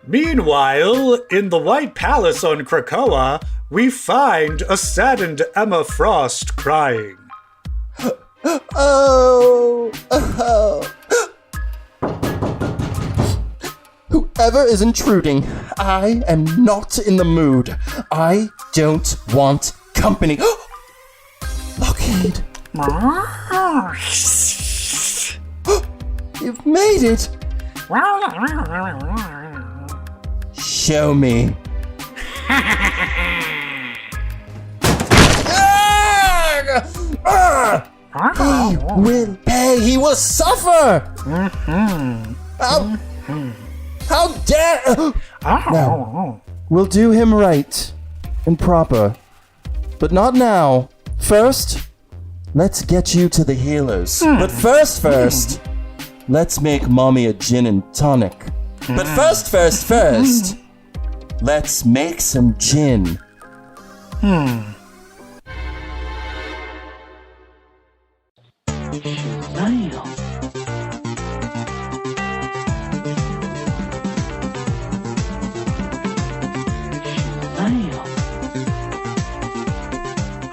Meanwhile, in the White Palace on Krakoa, we find a saddened Emma Frost crying. Oh. Whoever is intruding, I am not in the mood. I don't want company. Lockheed. You've made it. Show me. He will pay. He will suffer. How dare... Now, we'll do him right and proper, but not now. First, let's get you to the healers. But first, let's make Mommy a gin and tonic. But first, let's make some gin.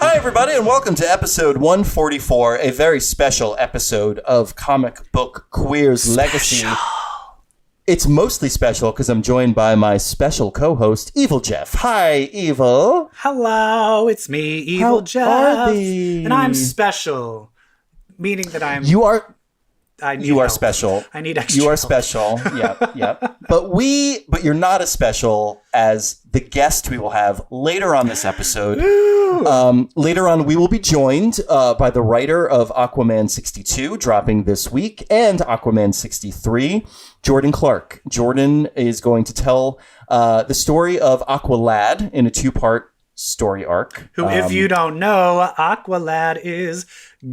Hi, everybody, and welcome to episode 144, a very special episode of Comic Book Queer's Legacy. It's mostly special because I'm joined by my special co-host, Evil Jeff. Hi, Evil. Hello, it's me, Evil Jeff. Are they? And I'm special, meaning that I'm... You are help. special. I need extra You are help. special. Yep. But you're not as special as the guest we will have later on this episode. Later on, we will be joined by the writer of Aquaman 62, dropping this week, and Aquaman 63, Jordan Clark. Jordan is going to tell the story of Aqualad in a two-part story arc. Who, if you don't know, Aqualad is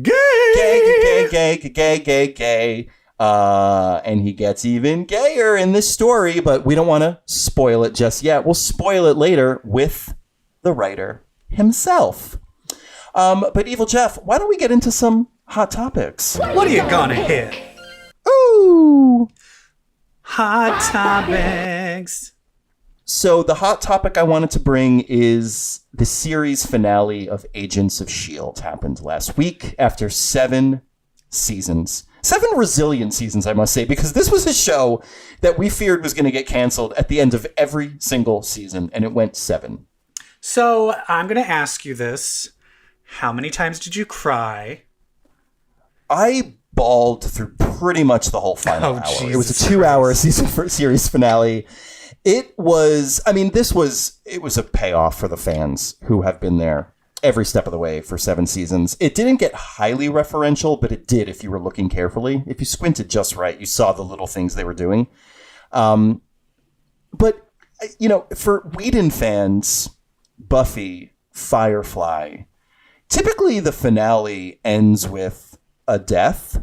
gay. Gay. And he gets even gayer in this story, but we don't want to spoil it just yet. We'll spoil it later with the writer himself. But Evil Jeff, why don't we get into some hot topics? What are you gonna hit? Ooh! Hot topics. So the hot topic I wanted to bring is the series finale of Agents of S.H.I.E.L.D. happened last week after 7 seasons. 7 resilient seasons, I must say, because this was a show that we feared was going to get canceled at the end of every single season, and it went 7. So I'm going to ask you this. How many times did you cry? I bawled through pretty much the whole final hour. Jesus It was a 2-hour series finale. It was a payoff for the fans who have been there every step of the way for 7 seasons. It didn't get highly referential, but it did if you were looking carefully. If you squinted just right, you saw the little things they were doing. But, for Whedon fans, Buffy, Firefly, typically the finale ends with a death.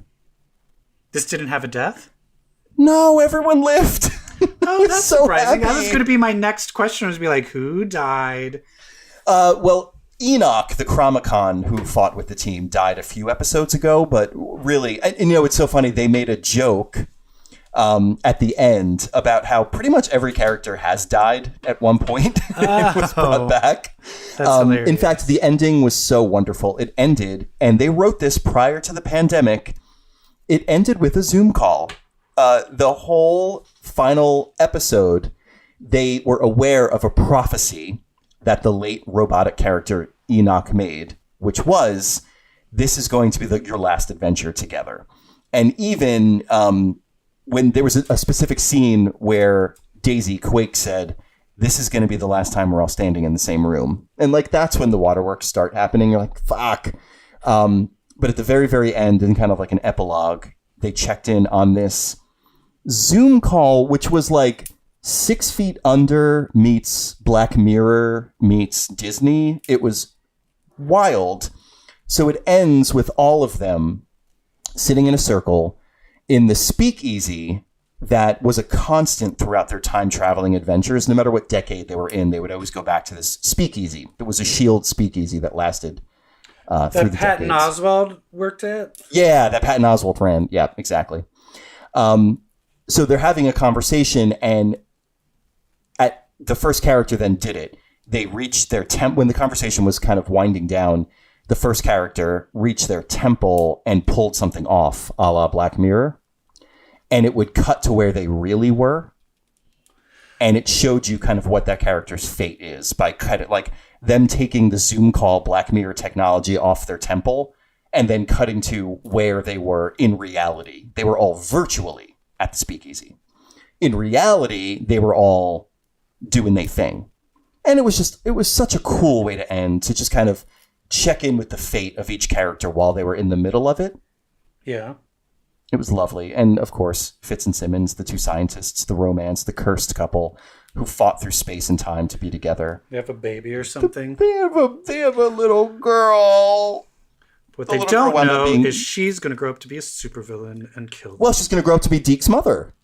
This didn't have a death? No, everyone lived. Oh, that's so surprising. happy. That was going to be my next question, was to be like, who died? Well, Enoch, the Chromicon who fought with the team, died a few episodes ago, but really, and it's so funny, they made a joke at the end about how pretty much every character has died at one point. It was brought back. That's hilarious. In fact, the ending was so wonderful. It ended, and they wrote this prior to the pandemic, it ended with a Zoom call. The whole final episode, they were aware of a prophecy that the late robotic character Enoch made, which was, this is going to be your last adventure together. And even when there was a specific scene where Daisy Quake said, this is going to be the last time we're all standing in the same room. And that's when the waterworks start happening. You're like, fuck. But at the very, very end, in kind of like an epilogue, they checked in on this Zoom call, which was 6 Feet Under meets Black Mirror meets Disney. It was wild. So it ends with all of them sitting in a circle in the speakeasy that was a constant throughout their time-traveling adventures. No matter what decade they were in, they would always go back to this speakeasy. It was a S.H.I.E.L.D. speakeasy that lasted through the decades. That Patton Oswalt worked at? Yeah, that Patton Oswalt ran. Yeah, exactly. So they're having a conversation, and the first character then did it. They reached their when the conversation was kind of winding down, the first character reached their temple and pulled something off, a la Black Mirror. And it would cut to where they really were. And it showed you kind of what that character's fate is by them taking the Zoom call Black Mirror technology off their temple and then cutting to where they were in reality. They were all virtually at the speakeasy. In reality, they were all doing their thing. And it was such a cool way to end, to just kind of check in with the fate of each character while they were in the middle of it. Yeah. It was lovely. And of course, Fitz and Simmons, the two scientists, the romance, the cursed couple who fought through space and time to be together. They have a baby or something. They have a little girl. What they don't know is she's going to grow up to be a supervillain and kill them. Well, she's going to grow up to be Deke's mother.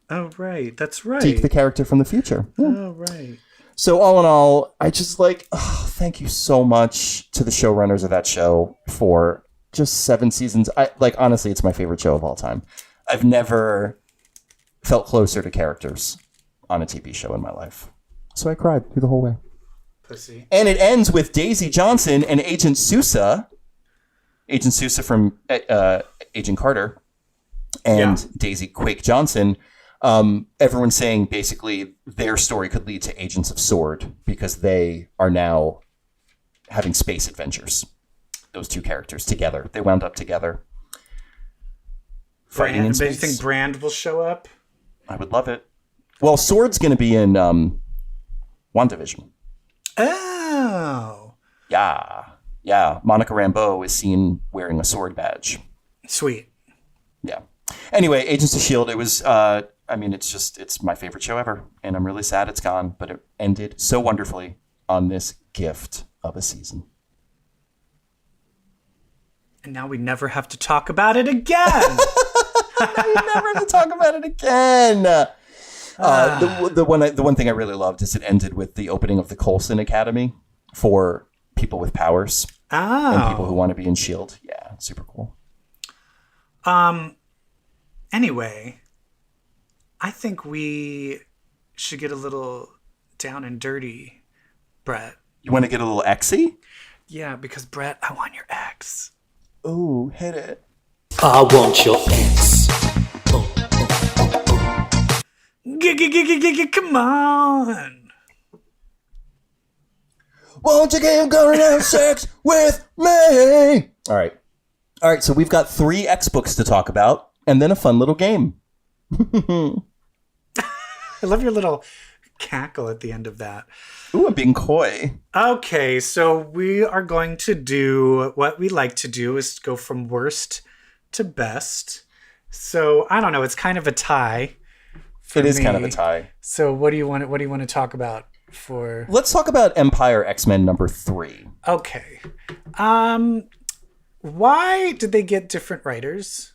Oh, right. That's right. Deke, the character from the future. Yeah. Oh, right. So all in all, I just thank you so much to the showrunners of that show for just 7 seasons. Honestly, it's my favorite show of all time. I've never felt closer to characters on a TV show in my life. So I cried through the whole way. Pussy. And it ends with Daisy Johnson and Agent Sousa from Agent Carter, and Daisy Quake Johnson. Everyone's saying basically their story could lead to Agents of S.W.O.R.D. because they are now having space adventures. Those two characters together. They wound up together. Fighting in space. Do you think Brand will show up? I would love it. Well, S.W.O.R.D's going to be in WandaVision. Oh. Yeah. Monica Rambeau is seen wearing a sword badge. Sweet. Yeah. Anyway, Agents of S.H.I.E.L.D. It was, it's my favorite show ever. And I'm really sad it's gone. But it ended so wonderfully on this gift of a season. And now we never have to talk about it again. We never have to talk about it again. The one thing I really loved is it ended with the opening of the Coulson Academy for people with powers and people who want to be in S.H.I.E.L.D. Yeah, super cool. Anyway, I think we should get a little down and dirty, Brett. You want to get a little X-y? Yeah, because Brett, I want your ex. Ooh, hit it. I want your ex. Come on. Won't you keep going to have sex with me? All right, so we've got 3 X books to talk about, and then a fun little game. I love your little cackle at the end of that. Ooh, I'm being coy. Okay, so we are going to do what we like to do is go from worst to best. So I don't know, it's kind of a tie. It is kind of a tie. So what do you want to talk about for? Let's talk about Empire X-Men number 3. Okay. Why did they get different writers?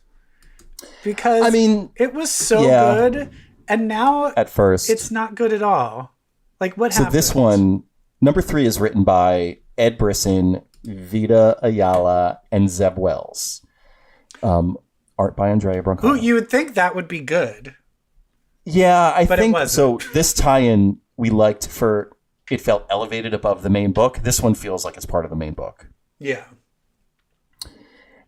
Because it was so good, and now at first it's not good at all. Like, what happened? So this one, number 3, is written by Ed Brisson, Vita Ayala, and Zeb Wells. Art by Andrea Brancano. Who you would think that would be good. Yeah, I but think so. This tie-in we liked for it felt elevated above the main book. This one feels like it's part of the main book. Yeah.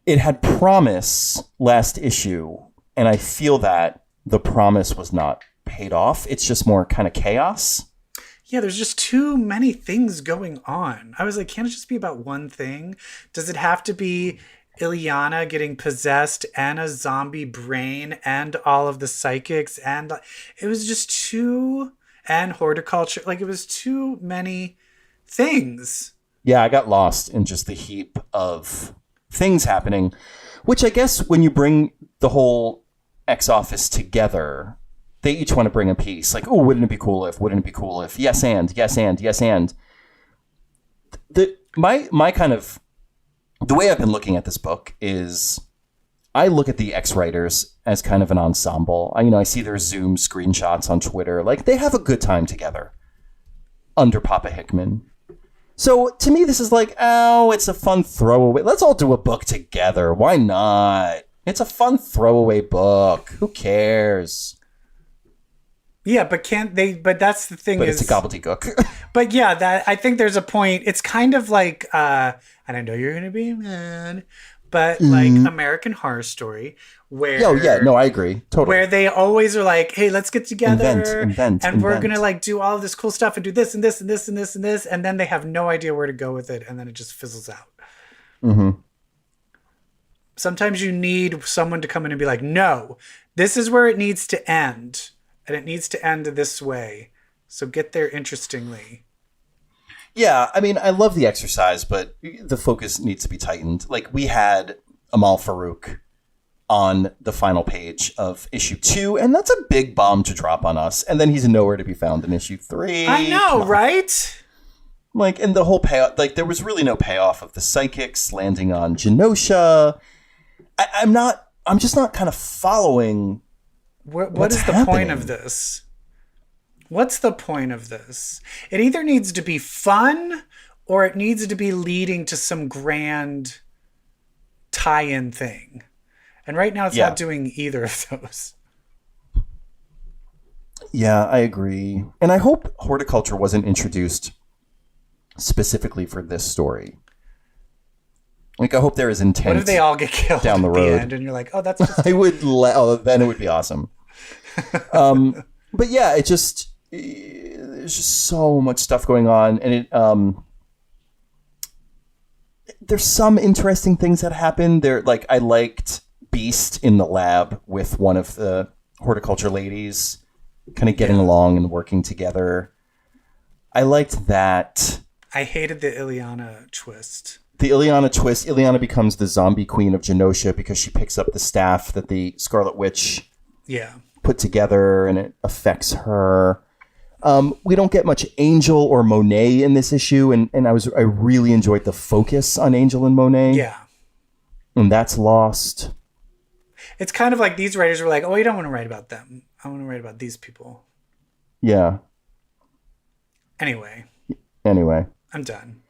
It had promise last issue, and I feel that the promise was not paid off. It's just more kind of chaos. Yeah, there's just too many things going on. I was like, can't it just be about one thing? Does it have to be Ileana getting possessed and a zombie brain and all of the psychics? And it was just and horticulture. Like, it was too many things. Yeah, I got lost in just the heap of things happening, which I guess when you bring the whole X office together, they each want to bring a piece. Like, oh, wouldn't it be cool if, yes and. My kind of, the way I've been looking at this book is I look at the X writers as kind of an ensemble. I see their Zoom screenshots on Twitter. Like, they have a good time together under Papa Hickman. So to me, this is like, it's a fun throwaway. Let's all do a book together. Why not? It's a fun throwaway book. Who cares? Yeah, but can't they? But that's the thing But is, it's a gobbledygook. but yeah, that I think there's a point. It's kind of like, and I know you're gonna be mad, but like American Horror Story, where Oh yeah, no, I agree totally. where they always are like, hey, let's get together and we're gonna like do all of this cool stuff and do this and this and this and this and this, and then they have no idea where to go with it, and then it just fizzles out. Mm-hmm. Sometimes you need someone to come in and be like, no, this is where it needs to end, and it needs to end this way. So get there interestingly. Yeah, I mean, I love the exercise, but the focus needs to be tightened. Like, we had Amal Farouk on the final page of issue 2, and that's a big bomb to drop on us. And then he's nowhere to be found in issue 3. I know, right? Like, and the whole payoff, like, there was really no payoff of the psychics landing on Genosha. I'm just not kind of following. What is the point of this? What's the point of this? It either needs to be fun or it needs to be leading to some grand tie-in thing. And right now it's not doing either of those. Yeah, I agree. And I hope horticulture wasn't introduced specifically for this story. Like, I hope there is intent. What if they all get killed down the at road? The end and you're like, oh, that's just... then it would be awesome. But yeah, there's just so much stuff going on, and there's some interesting things that happen there. Like, I liked Beast in the lab with one of the horticulture ladies kind of getting along and working together. I liked that. I hated the Ileana twist. The Ileana twist. Ileana becomes the zombie queen of Genosha because she picks up the staff that the Scarlet Witch put together, and it affects her. We don't get much Angel or Monet in this issue, and I really enjoyed the focus on Angel and Monet. Yeah. And that's lost. It's kind of like these writers were like, oh, I don't want to write about them. I want to write about these people. Yeah. Anyway. I'm done.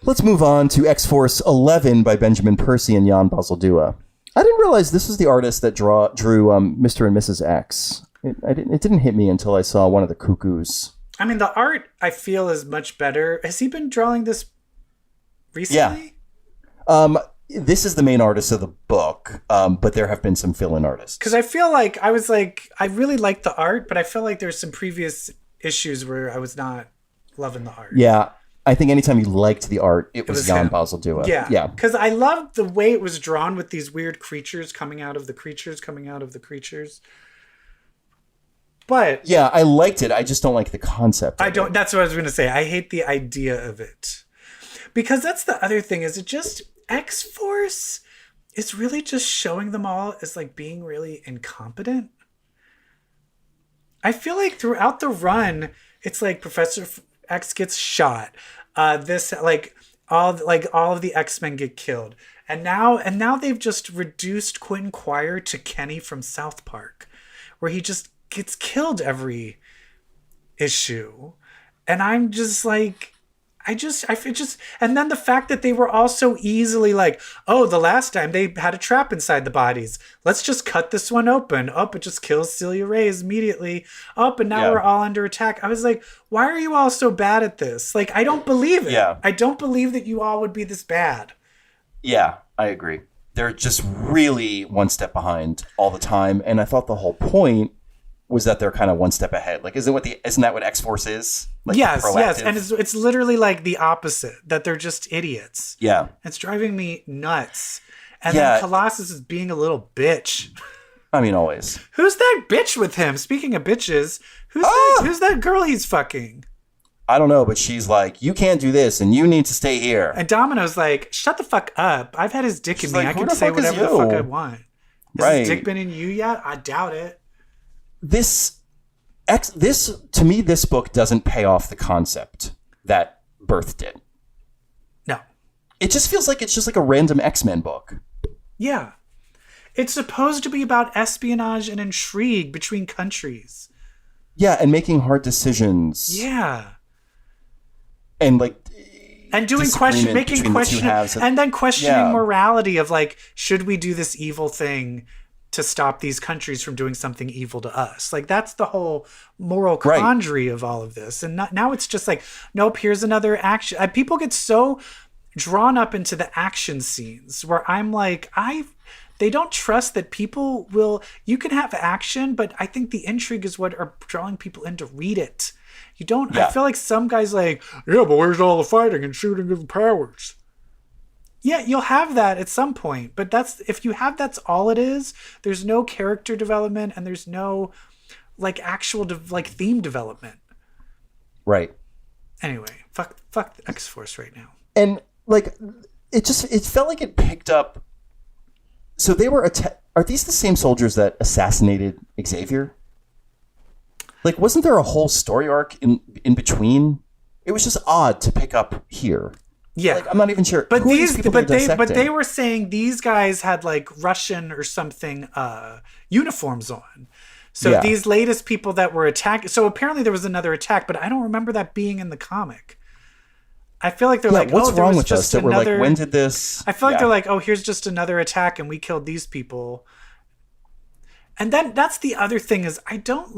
Let's move on to X-Force 11 by Benjamin Percy and Jan Bazaldua. I didn't realize this was the artist that drew Mr. and Mrs. X. It didn't hit me until I saw one of the cuckoos. I mean, the art, I feel, is much better. Has he been drawing this recently? Yeah. This is the main artist of the book, but there have been some fill-in artists. Because I feel like I really liked the art, but I feel like there's some previous issues where I was not loving the art. Yeah. I think anytime you liked the art, it was Jan Bazaldua. Yeah. Because I loved the way it was drawn with these weird creatures coming out of the creatures. But yeah, I liked it. I just don't like the concept. That's what I was going to say. I hate the idea of it. Because that's the other thing, is it just X-Force is really just showing them all as like being really incompetent. I feel like throughout the run, it's like Professor X gets shot. All of the X-Men get killed. And now they've just reduced Quentin Quire to Kenny from South Park, where he just gets killed every issue. And I'm just like, and then the fact that they were all so easily like, oh, the last time they had a trap inside the bodies. Let's just cut this one open. Oh, it just kills Celia Reyes immediately. Oh, and now we're all under attack. I was like, why are you all so bad at this? Like, I don't believe it. Yeah. I don't believe that you all would be this bad. Yeah, I agree. They're just really one step behind all the time. And I thought the whole point was that they're kind of one step ahead. Like, isn't that what X-Force is? Like, yes, proactive? And it's literally like the opposite, that they're just idiots. Yeah. It's driving me nuts. And then Colossus is being a little bitch. I mean, always. Who's that bitch with him? Speaking of bitches, who's that girl he's fucking? I don't know, but she's like, you can't do this and you need to stay here. And Domino's like, shut the fuck up. I've had his dick in me. I can say whatever the fuck I want. Has his dick been in you yet? I doubt it. This to me, this book doesn't pay off the concept that Birth did. No. It just feels like it's just like a random X-Men book. Yeah. It's supposed to be about espionage and intrigue between countries. Yeah, and making hard decisions. Yeah. And like, and doing making questioning, and then questioning morality of like, should we do this evil thing to stop these countries from doing something evil to us. Like, that's the whole moral Right. quandary of all of this. And now it's just like, nope, here's another action. People get so drawn up into the action scenes where I'm like, they don't trust that people will. You can have action, but I think the intrigue is what are drawing people in to read it. You don't. Yeah. I feel like some guys like, yeah, but where's all the fighting and shooting of the powers? Yeah, you'll have that at some point, but if you have that's all it is. There's no character development and there's no like actual like theme development. Right. Anyway, fuck the X-Force right now. And like it felt like it picked up. So they were are these the same soldiers that assassinated Xavier? Like, wasn't there a whole story arc in between? It was just odd to pick up here. Yeah, like, I'm not even sure. But they were saying these guys had like Russian or something uniforms on. So these latest people that were attacked. So apparently there was another attack, but I don't remember that being in the comic. I feel like they're like, what's there wrong was with just us? That another. We're like, when did this? I feel like they're like, oh, here's just another attack, and we killed these people. And then that's the other thing is I don't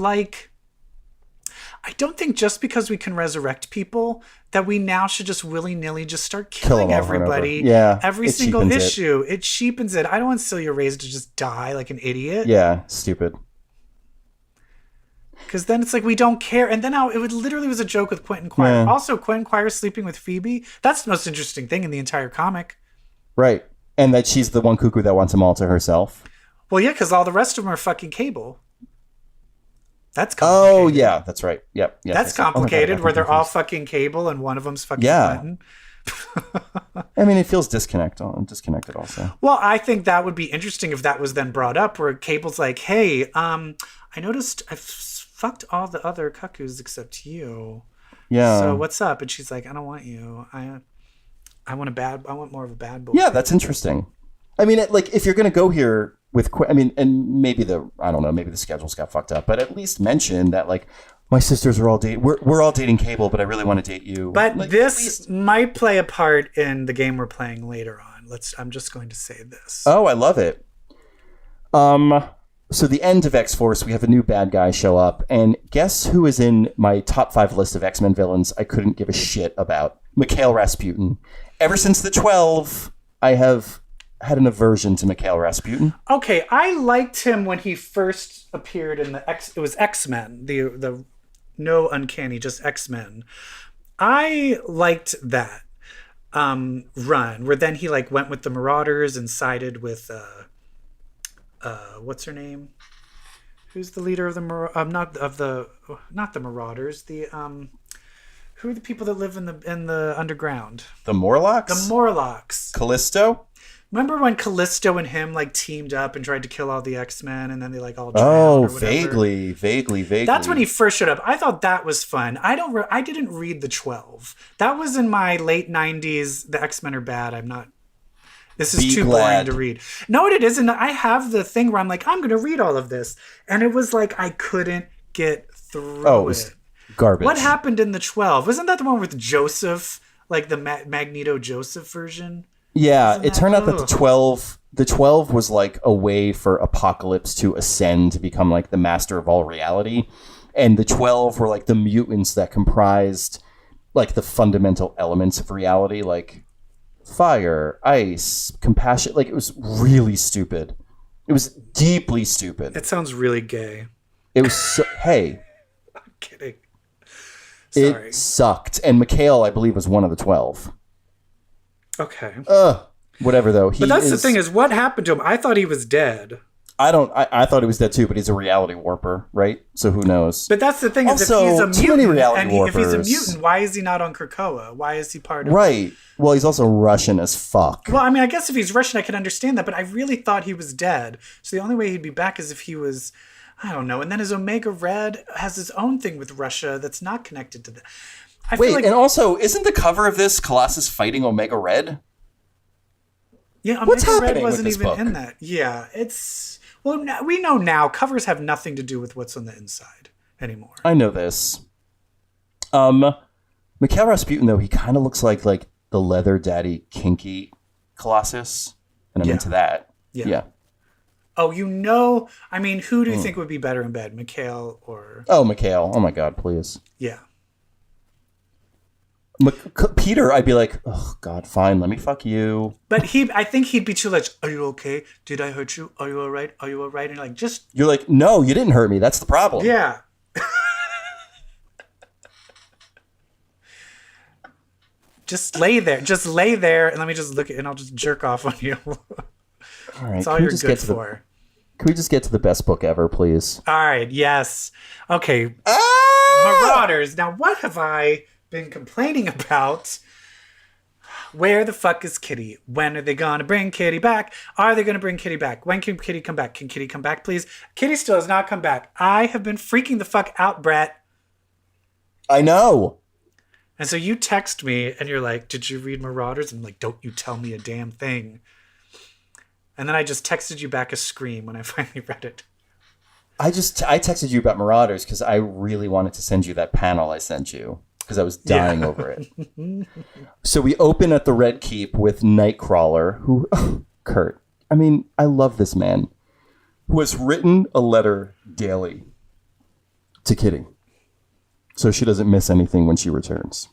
think just because we can resurrect people that we now should just willy-nilly just start killing everybody. Yeah, every single issue. It cheapens it. I don't want Celia Reyes to just die like an idiot. Yeah, stupid. Because then it's like we don't care. And then it literally was a joke with Quentin Quire. Yeah. Also, Quentin Quire sleeping with Phoebe. That's the most interesting thing in the entire comic. Right. And that she's the one cuckoo that wants them all to herself. Well, yeah, because all the rest of them are fucking Cable. That's complicated. Oh, yeah, that's right. Yep. That's complicated, where they're all fucking Cable and one of them's fucking Quentin. I mean, it feels disconnected also. Well, I think that would be interesting if that was then brought up, where Cable's like, hey, I noticed I've fucked all the other cuckoos except you. Yeah. So what's up? And she's like, I don't want you. I want more of a bad boy. Yeah, that's interesting. I mean, if you're going to go here with, and maybe maybe the schedules got fucked up, but at least mention that, like, my sisters are all dating. We're all dating Cable, but I really want to date you. But like, this might play a part in the game we're playing later on. I'm just going to say this. Oh, I love it. So the end of X-Force, we have a new bad guy show up, and guess who is in my top 5 list of X-Men villains I couldn't give a shit about? Mikhail Rasputin. Ever since the 12, I have had an aversion to Mikhail Rasputin. Okay, I liked him when he first appeared in it was X-Men, the no uncanny, just X-Men. I liked that run, where then he like went with the Marauders and sided with what's her name? Who's the leader of the not the Marauders? Who are the people that live in the underground? The Morlocks? The Morlocks. Callisto? Remember when Callisto and him like teamed up and tried to kill all the X-Men, and then they like all drowned or whatever? Vaguely. That's when he first showed up. I thought that was fun. I didn't read the 12. That was in my late 90s. The X-Men are bad. I'm not. This is too boring to read. No, it isn't. I have the thing where I'm like, I'm going to read all of this. And it was like, I couldn't get through it. Was garbage. What happened in the 12? Wasn't that the one with Joseph? Like the Magneto Joseph version? Yeah, it turned out that the 12 was like a way for Apocalypse to ascend to become like the master of all reality. And the 12 were like the mutants that comprised like the fundamental elements of reality, like fire, ice, compassion. Like, it was really stupid. It was deeply stupid. It sounds really gay. It was hey. I'm kidding. Sorry. It sucked. And Mikhail, I believe, was one of the 12. Okay. Whatever though. But that's the thing is, what happened to him? I thought he was dead. I thought he was dead too, but he's a reality warper, right? So who knows? But that's the thing is, also, if he's a mutant, if he's a warpers. mutant, why is he not on Krakoa? Why is he part of? Right. Well, he's also Russian as fuck. Well, I mean, I guess if he's Russian, I can understand that, but I really thought he was dead. So the only way he'd be back is if he was, I don't know. And then his Omega Red has his own thing with Russia that's not connected to that. And also, isn't the cover of this Colossus fighting Omega Red? Yeah, What's Omega happening Red wasn't with this even book? in that. Yeah, it's... Well, we know now covers have nothing to do with what's on the inside anymore. I know this. Mikhail Rasputin, though, he kind of looks like the leather daddy, kinky Colossus, and I'm into that. Yeah. Yeah. Yeah. But that's the thing is, what happened to him? I thought he was dead. I Oh, you know, I mean, who do you think would be better in bed, Mikhail or... Oh, Mikhail. Oh, my God, please. Yeah. Peter, I'd be like, oh, God, fine, let me fuck you. But I think he'd be too like, are you okay? Did I hurt you? Are you all right? Are you all right? And you're like, just... You're like, no, you didn't hurt me. That's the problem. Yeah. Just lay there. Just lay there and let me just look at and I'll just jerk off on you. All right. That's all you're good for. Can we just get to the best book ever, please? All right. Yes. Okay. Marauders. Now, what have I been complaining about? Where the fuck is Kitty? When are they going to bring Kitty back? Are they going to bring Kitty back? When can Kitty come back? Can Kitty come back, please? Kitty still has not come back. I have been freaking the fuck out, Brett. I know. And so you text me and you're like, did you read Marauders? And I'm like, don't you tell me a damn thing. And then I just texted you back a scream when I finally read it. I texted you about Marauders because I really wanted to send you that panel I sent you because I was dying over it. So we open at the Red Keep with Nightcrawler, who, Kurt, I mean, I love this man, who has written a letter daily to Kitty so she doesn't miss anything when she returns.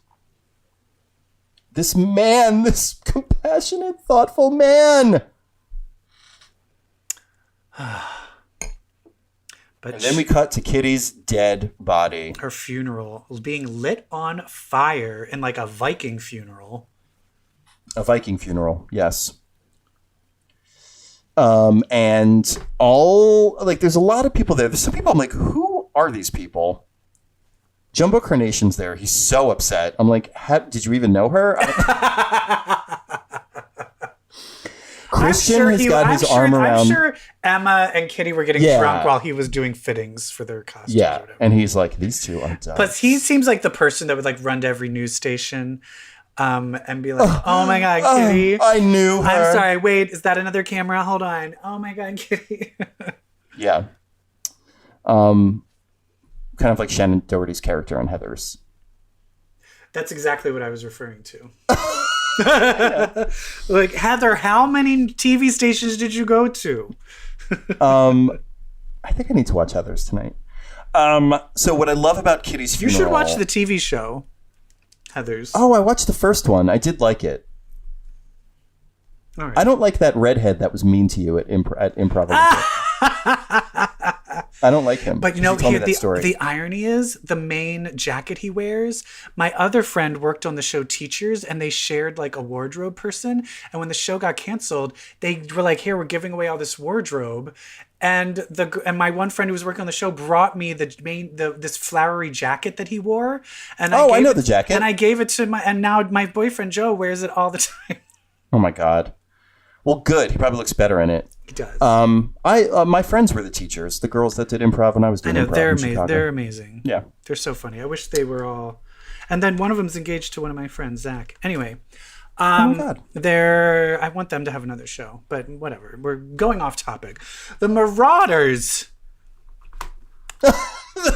This man, this compassionate, thoughtful man. But And then we cut to Kitty's dead body. her funeral was being lit on fire in like a Viking funeral. A Viking funeral, yes. And all, like, there's a lot of people there. There's some people I'm like, who are these people? Jumbo Carnation's there. He's so upset. I'm like, did you even know her? Christian has got his arm around. I'm sure Emma and Kitty were getting drunk while he was doing fittings for their costumes. Yeah, or whatever. and he's like, these two are done. But he seems like the person that would like run to every news station and be like, oh my God, Kitty. I knew her. I'm sorry, wait, is that another camera? Hold on. Oh my God, Kitty. Yeah. Kind of like Shannon Doherty's character on Heathers. That's exactly what I was referring to. Like, Heather, how many TV stations did you go to? I think I need to watch Heathers tonight. So what I love about Kitty's funeral... You should watch the TV show, Heathers. Oh, I watched the first one. I did like it. All right. I don't like that redhead that was mean to you at Improv. I don't like him. But you know, told me that story. the irony is the main jacket he wears. My other friend worked on the show Teachers, and they shared like a wardrobe person. And when the show got canceled, they were like, "Here, we're giving away all this wardrobe." And my one friend who was working on the show brought me this flowery jacket that he wore. And I know the jacket. And I gave it to and now my boyfriend Joe wears it all the time. Oh my God. Well, good. He probably looks better in it. He does. My friends were the teachers, the girls that did improv when I was doing improv. They're in amazing. Chicago. They're amazing. Yeah. They're so funny. I wish they were all. And then one of them's engaged to one of my friends, Zach. Anyway, oh my God. I want them to have another show, but whatever. We're going off topic. The Marauders. the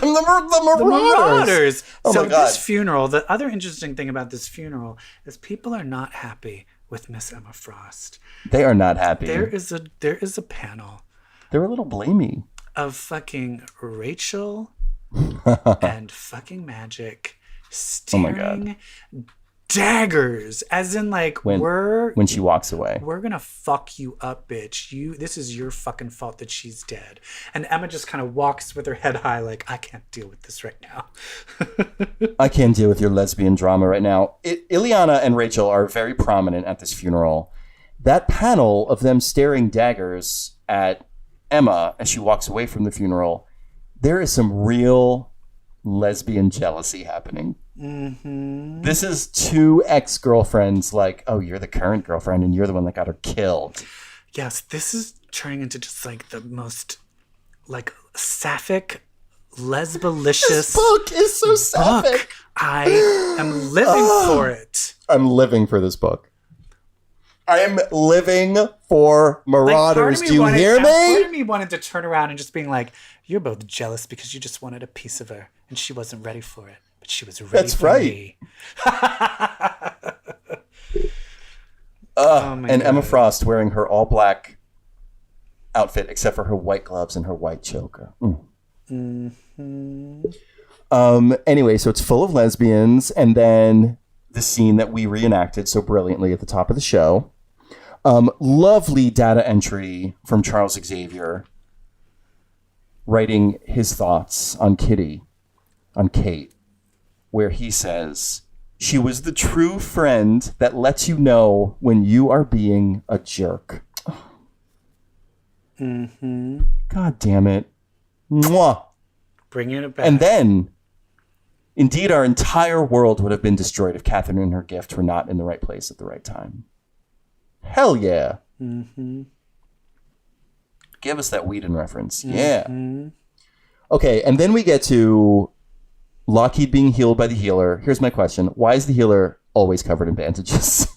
Marauders. Oh So my God. this funeral, the other interesting thing about this funeral is people are not happy with Miss Emma Frost. They are not happy. There is a panel They're a little blamey. of fucking Rachel and fucking Magic staring daggers, as in like when she walks away. We're gonna fuck you up, bitch. This is your fucking fault that she's dead. And Emma just kind of walks with her head high, like, I can't deal with this right now. I can't deal with your lesbian drama right now. Ileana and Rachel are very prominent at this funeral. That panel of them staring daggers at Emma as she walks away from the funeral, there is some real lesbian jealousy happening. Mm-hmm. This is two ex-girlfriends like, oh, you're the current girlfriend and you're the one that got her killed. Yes, this is turning into just like the most like sapphic, lesbolicious. This book is so sapphic. I am living for it. I'm living for this book. I am living for Marauders. Do you hear me? Part of me wanted to turn around and just being like, you're both jealous because you just wanted a piece of her and she wasn't ready for it. But she was ready for me. And God. Emma Frost wearing her all black outfit except for her white gloves and her white choker. Anyway, so it's full of lesbians, and then the scene that we reenacted so brilliantly at the top of the show. Lovely data entry from Charles Xavier, writing his thoughts on Kitty, on Kate, where he says, "She was the true friend that lets you know when you are being a jerk." God damn it. Mwah. Bringing it back. And then, indeed, our entire world would have been destroyed if Catherine and her gift were not in the right place at the right time. Hell yeah. Give us that Whedon reference. Yeah. Okay, and then we get to Lockheed being healed by the healer. Here's my question. Why is the healer always covered in bandages?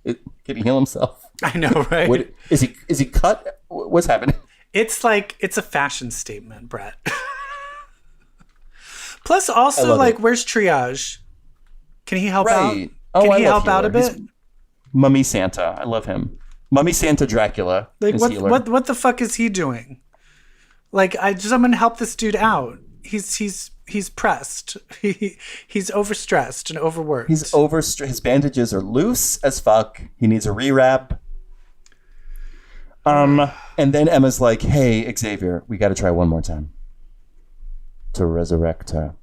Can he heal himself? I know, right? Is he cut? What's happening? It's like, it's a fashion statement, Brett. Plus, also, like, where's Triage? Can he help out? Can he help out a bit? He's Mummy Santa. I love him. Mummy Santa Dracula. Like, what the fuck is he doing? Like, someone help this dude out. He's pressed. He's overstressed and overworked. His bandages are loose as fuck. He needs a rewrap. And then Emma's like, "Hey, Xavier, we got to try one more time to resurrect her."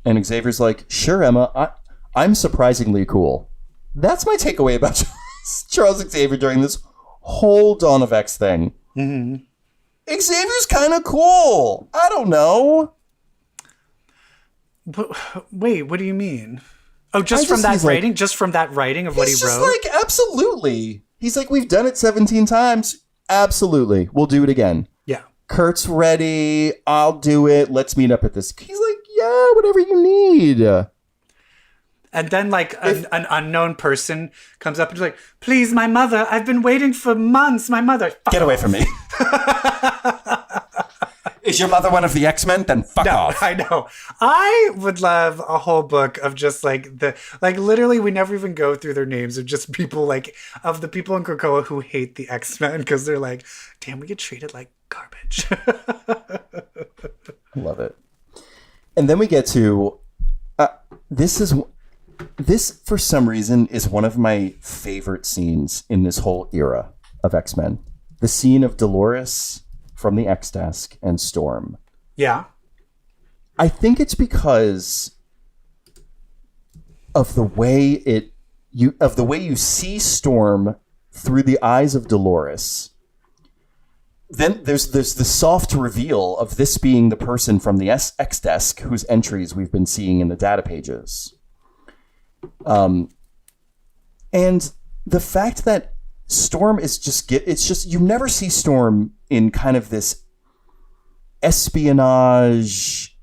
And Xavier's like, "Sure, Emma. I'm surprisingly cool." That's my takeaway about Charles Xavier during this whole Dawn of X thing. Xavier's kind of cool. I don't know. But, wait, what do you mean? Oh, just from that writing? Just from that writing of what he wrote? He's just like, absolutely. He's like, we've done it 17 times. Absolutely. We'll do it again. Yeah. Kurt's ready. I'll do it. Let's meet up at this. He's like, yeah, whatever you need. And then, like, an unknown person comes up and is like, "Please, my mother. I've been waiting for months. My mother." Get away from me. Is your mother one of the X-Men? Then fuck off. I know. I would love a whole book of just, like, literally, we never even go through their names of just people, like, of the people in Krakoa who hate the X-Men because they're like, damn, we get treated like garbage. Love it. And then we get to, this, for some reason, is one of my favorite scenes in this whole era of X-Men. The scene of Dolores from the X-Desk and Storm. Yeah. I think it's because of the way you see Storm through the eyes of Dolores. Then there's the soft reveal of this being the person from the X-Desk whose entries we've been seeing in the data pages. And the fact that Storm is just you never see Storm in kind of this espionage,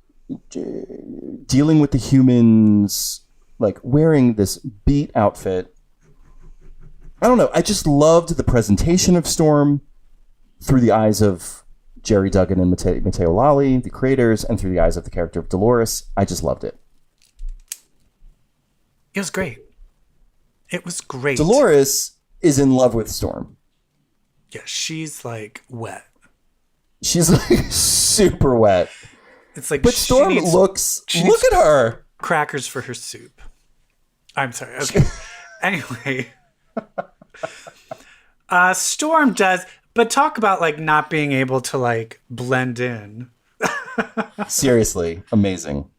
dealing with the humans, like wearing this beat outfit. I don't know. I just loved the presentation of Storm through the eyes of Jerry Duggan and Matteo Lally, the creators, and through the eyes of the character of Dolores. I just loved it. It was great. It was great. Dolores is in love with Storm. Yeah, she's like wet. She's like super wet. It's like, but Storm look at her. Crackers for her soup. I'm sorry. Okay. Anyway. Storm does, but talk about like not being able to like blend in. Seriously, amazing.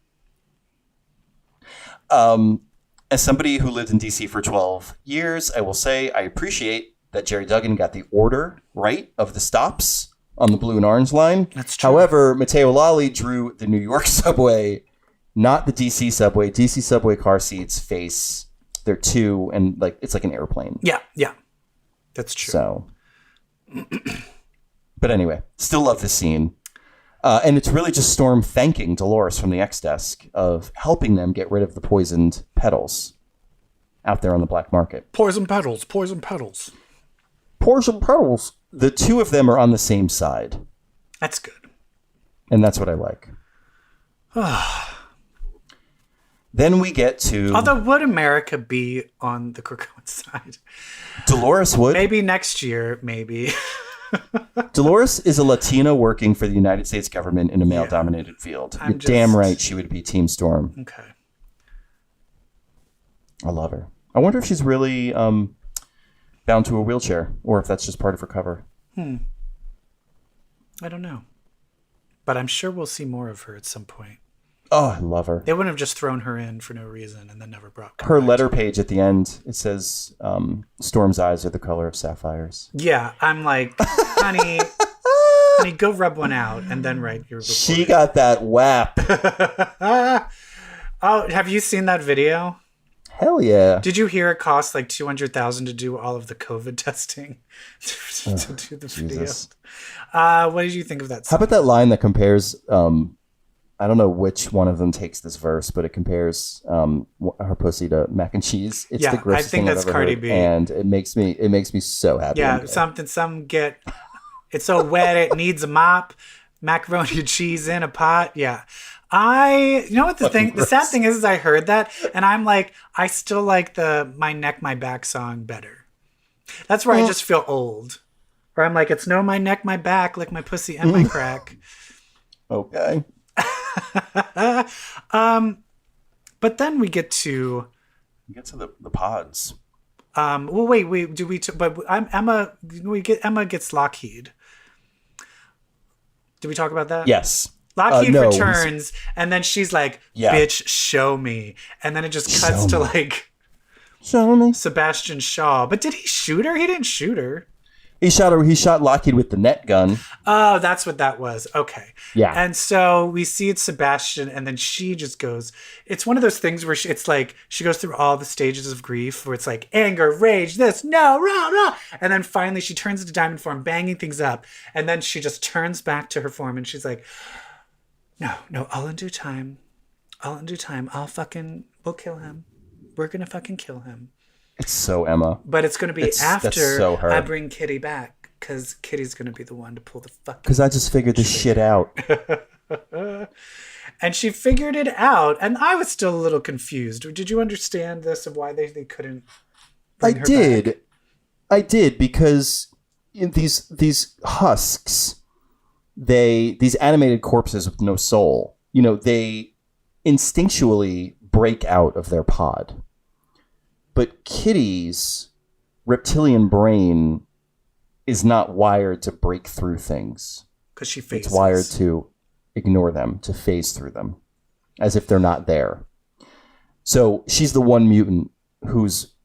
As somebody who lived in DC for 12 years, I will say I appreciate that Jerry Duggan got the order right of the stops on the blue and orange line. That's true. However, Matteo Lally drew the New York subway, not the DC subway. DC subway car seats face, they're two, and like it's like an airplane. Yeah, that's true. So, but anyway, still love this scene. And it's really just Storm thanking Dolores from the X-Desk of helping them get rid of the poisoned petals out there on the black market. Poison petals, poison petals. Poison petals. The two of them are on the same side. That's good. And that's what I like. Then we get to Although, would America be on the Krakoan side? Dolores Wood. Maybe next year, maybe. Dolores is a Latina working for the United States government in a male-dominated field. You're damn right she would be Team Storm. Okay. I love her. I wonder if she's really bound to a wheelchair or if that's just part of her cover. I don't know. But I'm sure we'll see more of her at some point. Oh, I love her. They wouldn't have just thrown her in for no reason and then never brought her letter page at the end. It says, Storm's eyes are the color of sapphires. Yeah, I'm like, honey, go rub one out and then write your report. She got that WAP. Oh, have you seen that video? Hell yeah. Did you hear it cost like $200,000 to do all of the COVID testing to do the video? What did you think of that song? How about that line that compares... I don't know which one of them takes this verse, but it compares her pussy to mac and cheese. It's the grossest thing I've ever Cardi heard, B. And it makes me so happy. Yeah, some get it's so wet it needs a mop. Macaroni and cheese in a pot. Yeah. You know what the sad thing is I heard that and I'm like, I still like the My Neck, My Back song better. That's where I just feel old. Where I'm like, it's no my neck, my back, like my pussy and my crack. Okay. But then we get to the pods. Well, wait. Do we? But Emma. Emma gets Lockheed. Did we talk about that? Yes. Lockheed No, returns, and then she's like, "Bitch, show me." And then it just cuts to like, "Show me." Sebastian Shaw. But did he shoot her? He didn't shoot her. He shot Lockheed with the net gun. Oh, that's what that was. Okay. Yeah. And so we see it's Sebastian, and then she just goes. It's one of those things where it's like she goes through all the stages of grief, where it's like anger, rage, this, no, rah, rah, and then finally she turns into diamond form, banging things up, and then she just turns back to her form, and she's like, "No, all in due time, we'll kill him. We're gonna fucking kill him." It's so Emma. But it's going to be after so her. I bring Kitty back, because Kitty's going to be the one to pull the fucking... Because I just figured this shit out. And she figured it out, and I was still a little confused. Did you understand this, of why they couldn't bring her back? I did, because these husks, these animated corpses with no soul, they instinctually break out of their pod. But Kitty's reptilian brain is not wired to break through things. Because she phases. It's wired to ignore them, to phase through them, as if they're not there. So she's the one mutant whose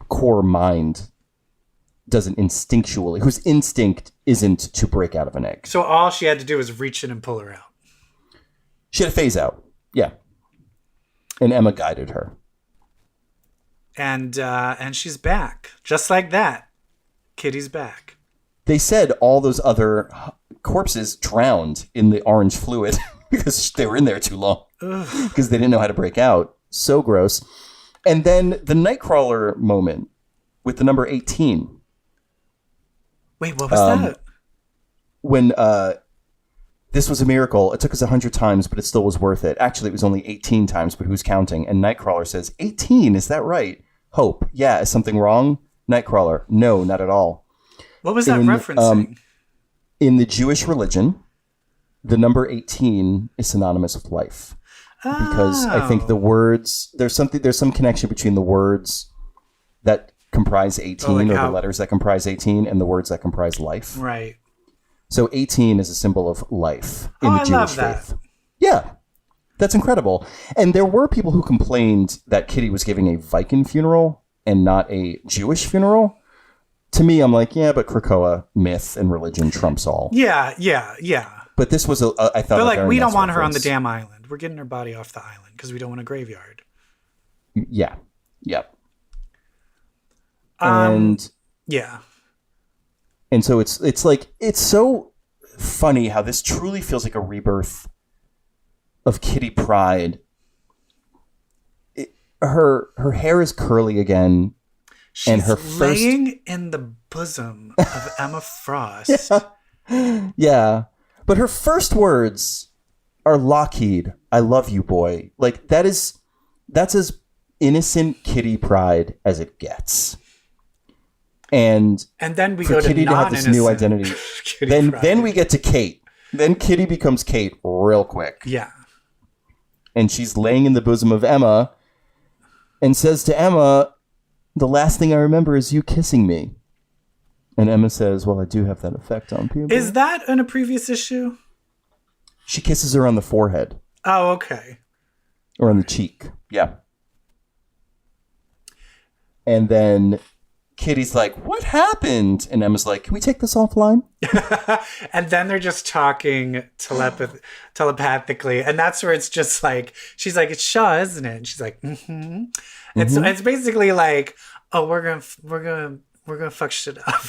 core mind doesn't instinctually, whose instinct isn't to break out of an egg. So all she had to do was reach in and pull her out. She had to phase out, yeah. And Emma guided her. And she's back. Just like that. Kitty's back. They said all those other corpses drowned in the orange fluid because they were in there too long. Because they didn't know how to break out. So gross. And then the Nightcrawler moment with the number 18. Wait, what was that? When this was a miracle. It took us 100 times, but it still was worth it. Actually, it was only 18 times, but who's counting? And Nightcrawler says, 18, is that right? Hope, yeah, is something wrong? Nightcrawler, no, not at all. What was that referencing? In the Jewish religion, the number 18 is synonymous with life. Because I think the words, there's some connection between the words that comprise 18 or the letters that comprise 18 and the words that comprise life. Right. So 18 is a symbol of life in the Jewish faith. Yeah, that's incredible. And there were people who complained that Kitty was giving a Viking funeral and not a Jewish funeral. To me, I'm like, yeah, but Krakoa, myth and religion trumps all. Yeah. But this was, I thought, but like, we don't want her on the damn island. We're getting her body off the island because we don't want a graveyard. Yeah. Yep. Yeah. And so it's like, it's so funny how this truly feels like a rebirth of Kitty Pryde. Her hair is curly again. She's and her laying in the bosom of Emma Frost. Yeah. But her first words are Lockheed, I love you, boy. Like, that is that's as innocent Kitty Pryde as it gets. And then we for go to Kitty to have this new non-innocent identity. Kitty Pryde. Then we get to Kate. Then Kitty becomes Kate real quick. Yeah. And she's laying in the bosom of Emma and says to Emma, the last thing I remember is you kissing me. And Emma says, well, I do have that effect on people. Is that in a previous issue? She kisses her on the forehead. Oh, okay. Or on the cheek. Yeah. And then Kitty's like, what happened? And Emma's like, can we take this offline? And then they're just talking telepathically. And that's where it's just like, she's like, it's Shaw, isn't it? And she's like, mm-hmm. And so it's basically like, oh, we're gonna fuck shit up.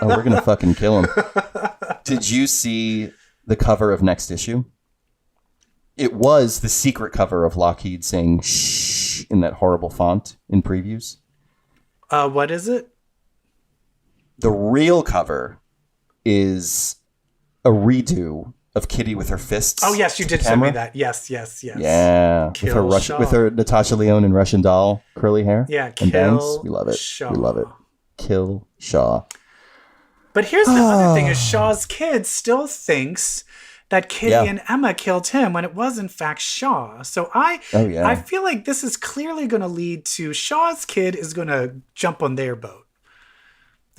Oh, we're gonna fucking kill him. Did you see the cover of next issue? It was the secret cover of Lockheed saying shh in that horrible font in previews. What is it? The real cover is a redo of Kitty with her fists. Oh, yes, you did send me that. Yes. Yeah. Kill with her Natasha Lyonne and Russian doll curly hair. Yeah, and bangs. kill We love it. Shaw. We love it. Kill Shaw. But here's the other thing is Shaw's kid still thinks that Kitty and Emma killed him when it was in fact Shaw. So I feel like this is clearly going to lead to Shaw's kid is going to jump on their boat.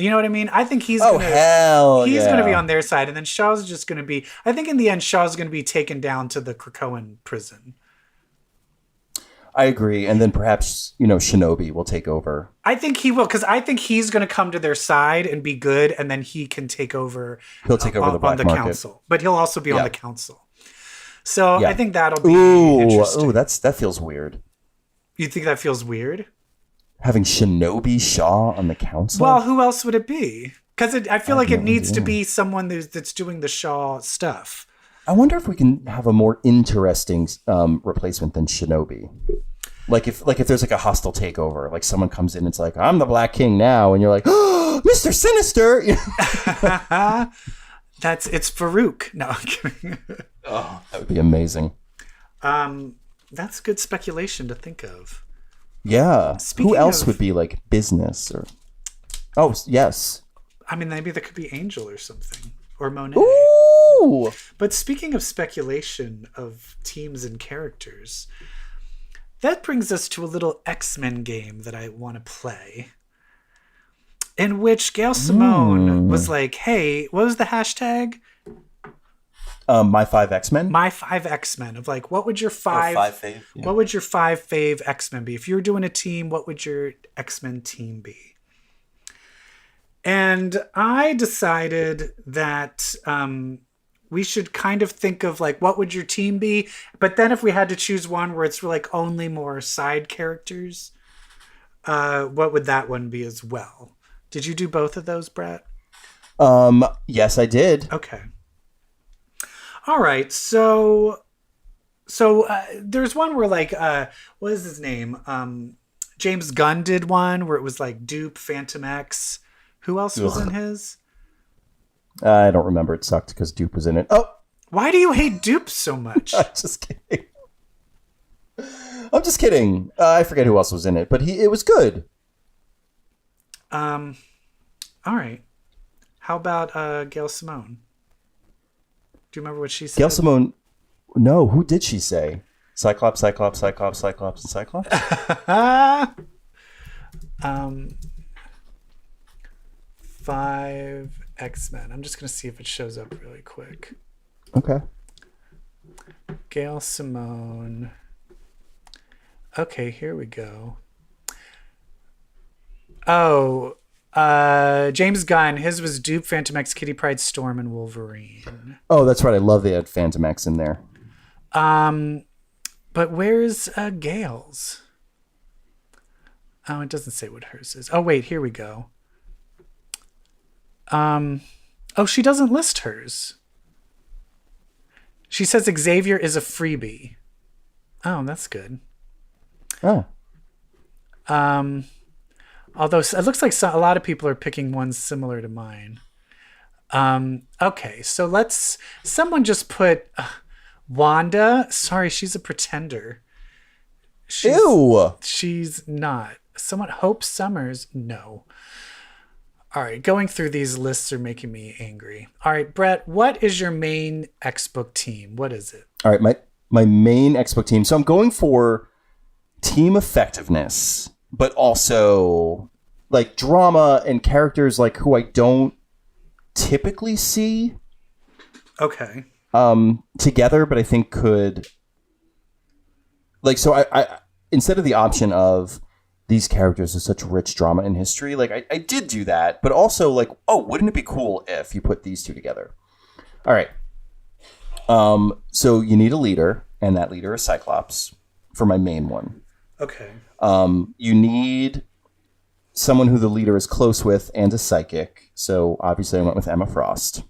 You know what I mean? I think he's going to be on their side, and then Shaw's just going to be. I think in the end, Shaw's going to be taken down to the Krakoan prison. I agree, and then perhaps Shinobi will take over. I think he will, because I think he's going to come to their side and be good, and then he can take over. He'll take over the black market. Council, but he'll also be on the council. So I think that'll be interesting. Ooh, that feels weird. You think that feels weird? Having Shinobi Shaw on the council? Well, who else would it be? Because I feel like it needs to be someone that's doing the Shaw stuff. I wonder if we can have a more interesting replacement than Shinobi. Like if there's like a hostile takeover, like someone comes in and it's like, I'm the Black King now, and you're like, oh, Mr. Sinister. It's Farouk. No, I'm kidding. Oh, that would be amazing. That's good speculation to think of. Yeah. Who else would be like business or? Oh yes. I mean, maybe there could be Angel or something, or Monet. Ooh. But speaking of speculation of teams and characters, that brings us to a little X-Men game that I want to play, in which Gail Simone was like, "Hey, what was the hashtag? My 5 X-Men? My 5 X-Men. Of like, what would your five fave? Yeah. What would your 5 fave X-Men be? If you were doing a team, what would your X-Men team be? And I decided that we should kind of think of like, what would your team be? But then if we had to choose one where it's like only more side characters, what would that one be as well? Did you do both of those, Brett? Yes, I did. Okay. All right, so there's one where like what is his name? James Gunn did one where it was like Dupe, Phantom X. Who else was in his? I don't remember. It sucked because Dupe was in it. Oh, why do you hate Dupe so much? I'm just kidding. I forget who else was in it, but it was good. All right. How about Gail Simone? Do you remember what she said? Gail Simone. No, who did she say? Cyclops, Cyclops, Cyclops, Cyclops, and Cyclops? 5 X-Men. I'm just going to see if it shows up really quick. Okay. Gail Simone. Okay, here we go. Oh, James Gunn. His was Dupe, Phantom X, Kitty Pryde, Storm, and Wolverine. Oh, that's right. I love they had Phantom X in there. But where's Gail's? Oh, it doesn't say what hers is. Oh, wait, here we go. Oh, she doesn't list hers. She says Xavier is a freebie. Oh, that's good. Oh. Although it looks like a lot of people are picking ones similar to mine. Okay, so someone just put Wanda. Sorry, she's a pretender. Ew. She's not. Someone, Hope Summers? No. All right, going through these lists are making me angry. All right, Brett, what is your main X-Book team? What is it? All right, my main X-Book team. So I'm going for team effectiveness, but also like drama and characters like who I don't typically see Okay. together, but I think could like, so I instead of the option of these characters are such rich drama and history, like I did do that, but also like, oh, wouldn't it be cool if you put these two together? All right. So you need a leader, and that leader is Cyclops for my main one. Okay. You need someone who the leader is close with and a psychic. So obviously I went with Emma Frost.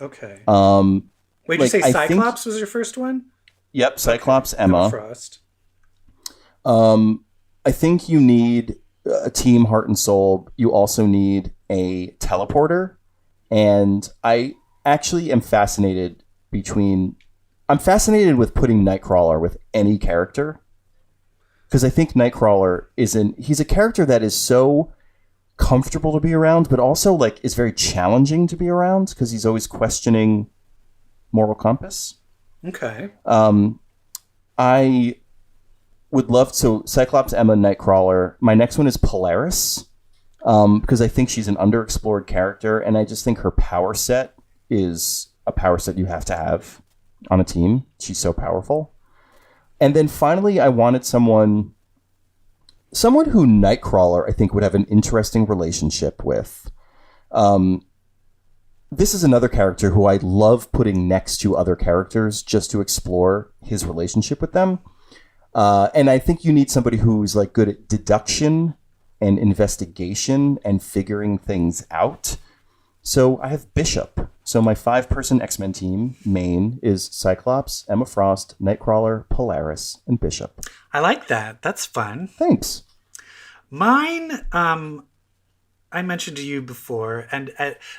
Okay. like, Wait, did you say I Cyclops think- was your first one? Yep, Cyclops, Okay. Emma. Frost. I think you need a team heart and soul. You also need a teleporter. And I actually am fascinated I'm fascinated with putting Nightcrawler with any character. Because I think Nightcrawler he's a character that is so comfortable to be around, but also like is very challenging to be around because he's always questioning moral compass. Okay. I would love Cyclops, Emma, Nightcrawler. My next one is Polaris, because I think she's an underexplored character, and I just think her power set is a power set you have to have on a team. She's so powerful. And then finally, I wanted someone who Nightcrawler I think would have an interesting relationship with. This is another character who I love putting next to other characters just to explore his relationship with them. And I think you need somebody who's like good at deduction and investigation and figuring things out. So I have Bishop. So my 5-person X-Men team main is Cyclops, Emma Frost, Nightcrawler, Polaris, and Bishop. I like that. That's fun. Thanks. Mine, I mentioned to you before, and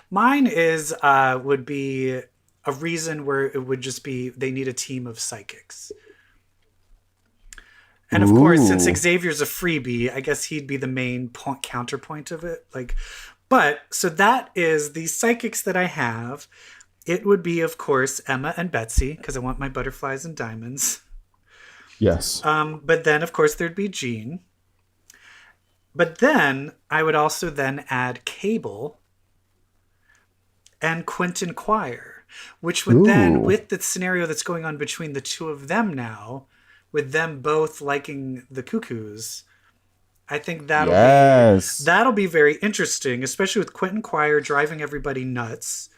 mine is would be a reason where it would just be they need a team of psychics. And of course, since Ooh. Xavier's a freebie, I guess he'd be the main counterpoint of it. But so that is the psychics that I have. It would be, of course, Emma and Betsy, because I want my butterflies and diamonds. Yes. But then, of course, there'd be Jean. But then I would also then add Cable and Quentin Quire, which would then, with the scenario that's going on between the two of them now, with them both liking the Cuckoos, I think that'll be very interesting, especially with Quentin Quire driving everybody nuts.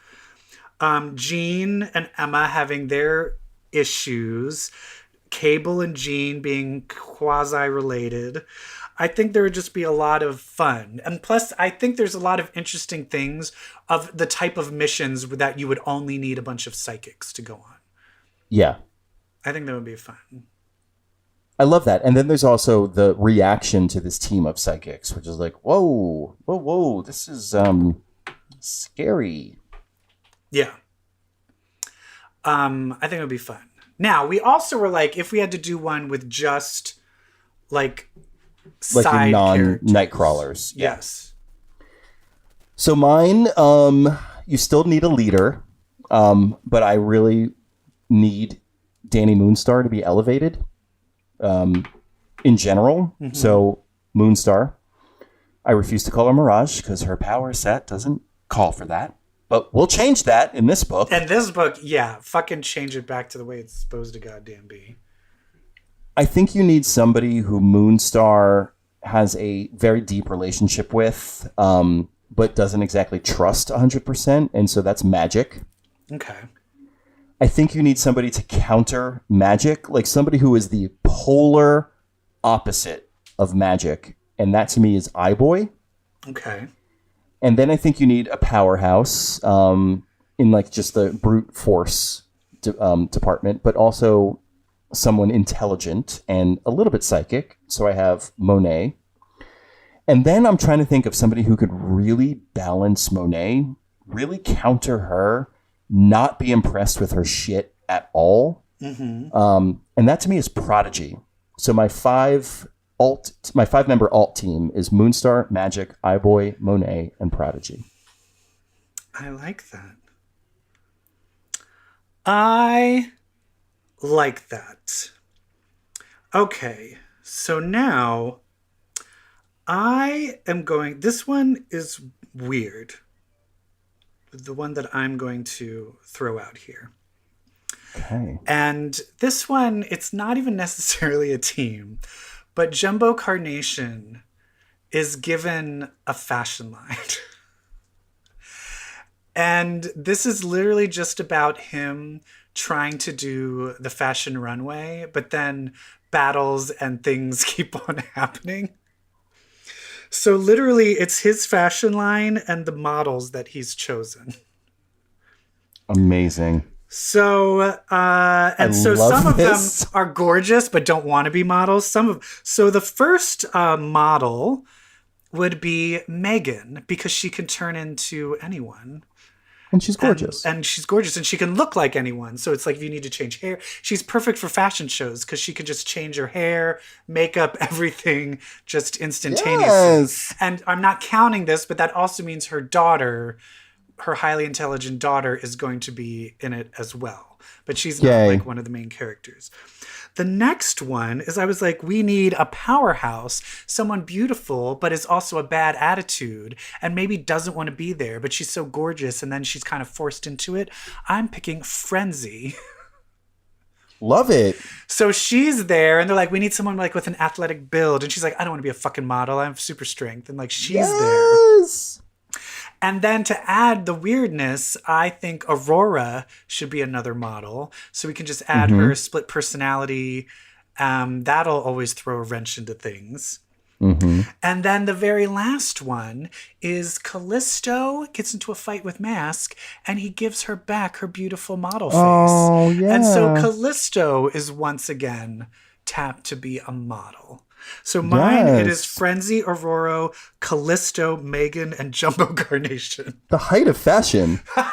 Jean and Emma having their issues, Cable and Jean being quasi-related. I think there would just be a lot of fun. And plus, I think there's a lot of interesting things of the type of missions that you would only need a bunch of psychics to go on. Yeah. I think that would be fun. I love that. And then there's also the reaction to this team of psychics, which is like, whoa, this is scary. Yeah. I think it would be fun. Now, we also were like, if we had to do one with just like side non-Nightcrawlers. Yes. So mine, you still need a leader, but I really need Danny Moonstar to be elevated in general. Mm-hmm. So Moonstar. I refuse to call her Mirage because her power set doesn't call for that. But we'll change that in this book. And this book, yeah, fucking change it back to the way it's supposed to goddamn be. I think you need somebody who Moonstar has a very deep relationship with, but doesn't exactly trust 100%. And so that's Magic. Okay. I think you need somebody to counter Magic, like somebody who is the polar opposite of Magic. And that to me is iBoy. Okay. And then I think you need a powerhouse in like just the brute force department, but also someone intelligent and a little bit psychic. So I have Monet. And then I'm trying to think of somebody who could really balance Monet, really counter her, not be impressed with her shit at all. Mm-hmm. And that to me is Prodigy. So my five-member alt team is Moonstar, Magic, iBoy, Monet, and Prodigy. I like that. I like that. Okay, so now I am going. This one is weird. The one that I'm going to throw out here. Okay. And this one, it's not even necessarily a team, but Jumbo Carnation is given a fashion line. And this is literally just about him trying to do the fashion runway, but then battles and things keep on happening. So literally, it's his fashion line and the models that he's chosen. Amazing. So, so love some of this. them are gorgeous, but don't want to be models. So the first model would be Megan, because she can turn into anyone. And she's gorgeous. And she's gorgeous, and she can look like anyone. So it's like if you need to change hair, she's perfect for fashion shows because she can just change her hair, makeup, everything just instantaneously. Yes. And I'm not counting this, but that also means her daughter, her highly intelligent daughter, is going to be in it as well. But she's not Yay. like one of the main characters. The next one is, I was like, we need a powerhouse, someone beautiful, but is also a bad attitude and maybe doesn't want to be there, but she's so gorgeous and then she's kind of forced into it. I'm picking Frenzy. Love it. So she's there and they're like, we need someone like with an athletic build. And she's like, I don't want to be a fucking model. I have super strength. And like, she's there. Yes. And then to add the weirdness, I think Aurora should be another model. So we can just add her split personality. That'll always throw a wrench into things. And then the very last one is Callisto gets into a fight with Mask and he gives her back her beautiful model face. Oh, yeah. And so Callisto is once again tapped to be a model. So mine, it is Frenzy, Aurora, Callisto, Megan, and Jumbo Carnation. The height of fashion. And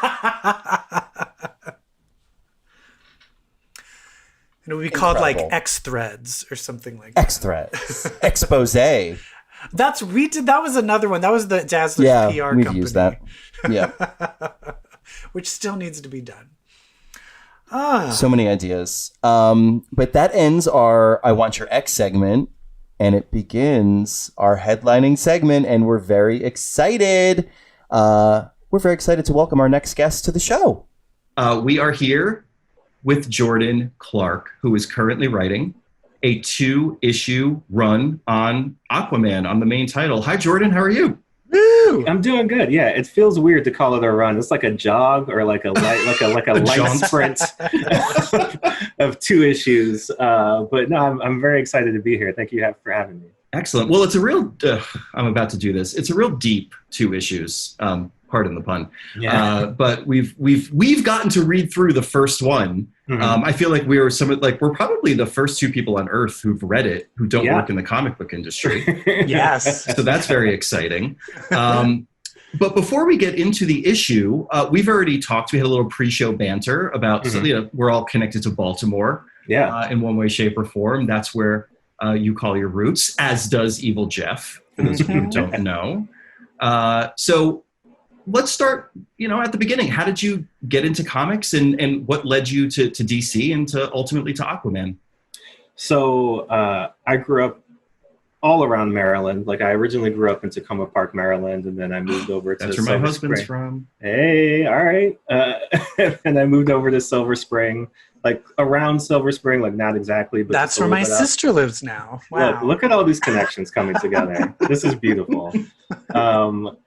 it would be called like Incredible. X Threads or something like that. X Threads. Expose. That was another one. That was the Dazzler's Yeah, PR we've company. used that. Yeah. Which still needs to be done. So many ideas. But that ends our I Want Your X segment, and it begins our headlining segment, and we're very excited. We're very excited to welcome our next guest to the show. We are here with Jordan Clark, who is currently writing a 2-issue run on Aquaman on the main title. Hi, Jordan. How are you? Woo! I'm doing good. Yeah, it feels weird to call it a run. It's like a jog or like a light, like a light jaunt. sprint of 2 issues. But no, I'm very excited to be here. Thank you for having me. Excellent. Well, it's a real, I'm about to do this. It's a real deep 2 issues. Pardon the pun. Yeah. But we've gotten to read through the first one. I feel like we're probably the first 2 people on Earth who've read it who don't work in the comic book industry. Yes. So that's very exciting. But before we get into the issue, we've already talked. We had a little pre-show banter about, so, we're all connected to Baltimore in one way, shape, or form. That's where you call your roots, as does Evil Jeff, for those of you who don't know. So let's start, at the beginning. How did you get into comics and what led you to DC and ultimately to Aquaman? So I grew up all around Maryland. Like I originally grew up in Tacoma Park, Maryland, and then I moved over to That's where Silver my husband's Spring. from. Hey, all right. And I moved over to Silver Spring, like around Silver Spring, like not exactly, but That's just a where my little bit up. sister lives now. Wow. Look at all these connections coming together. This is beautiful.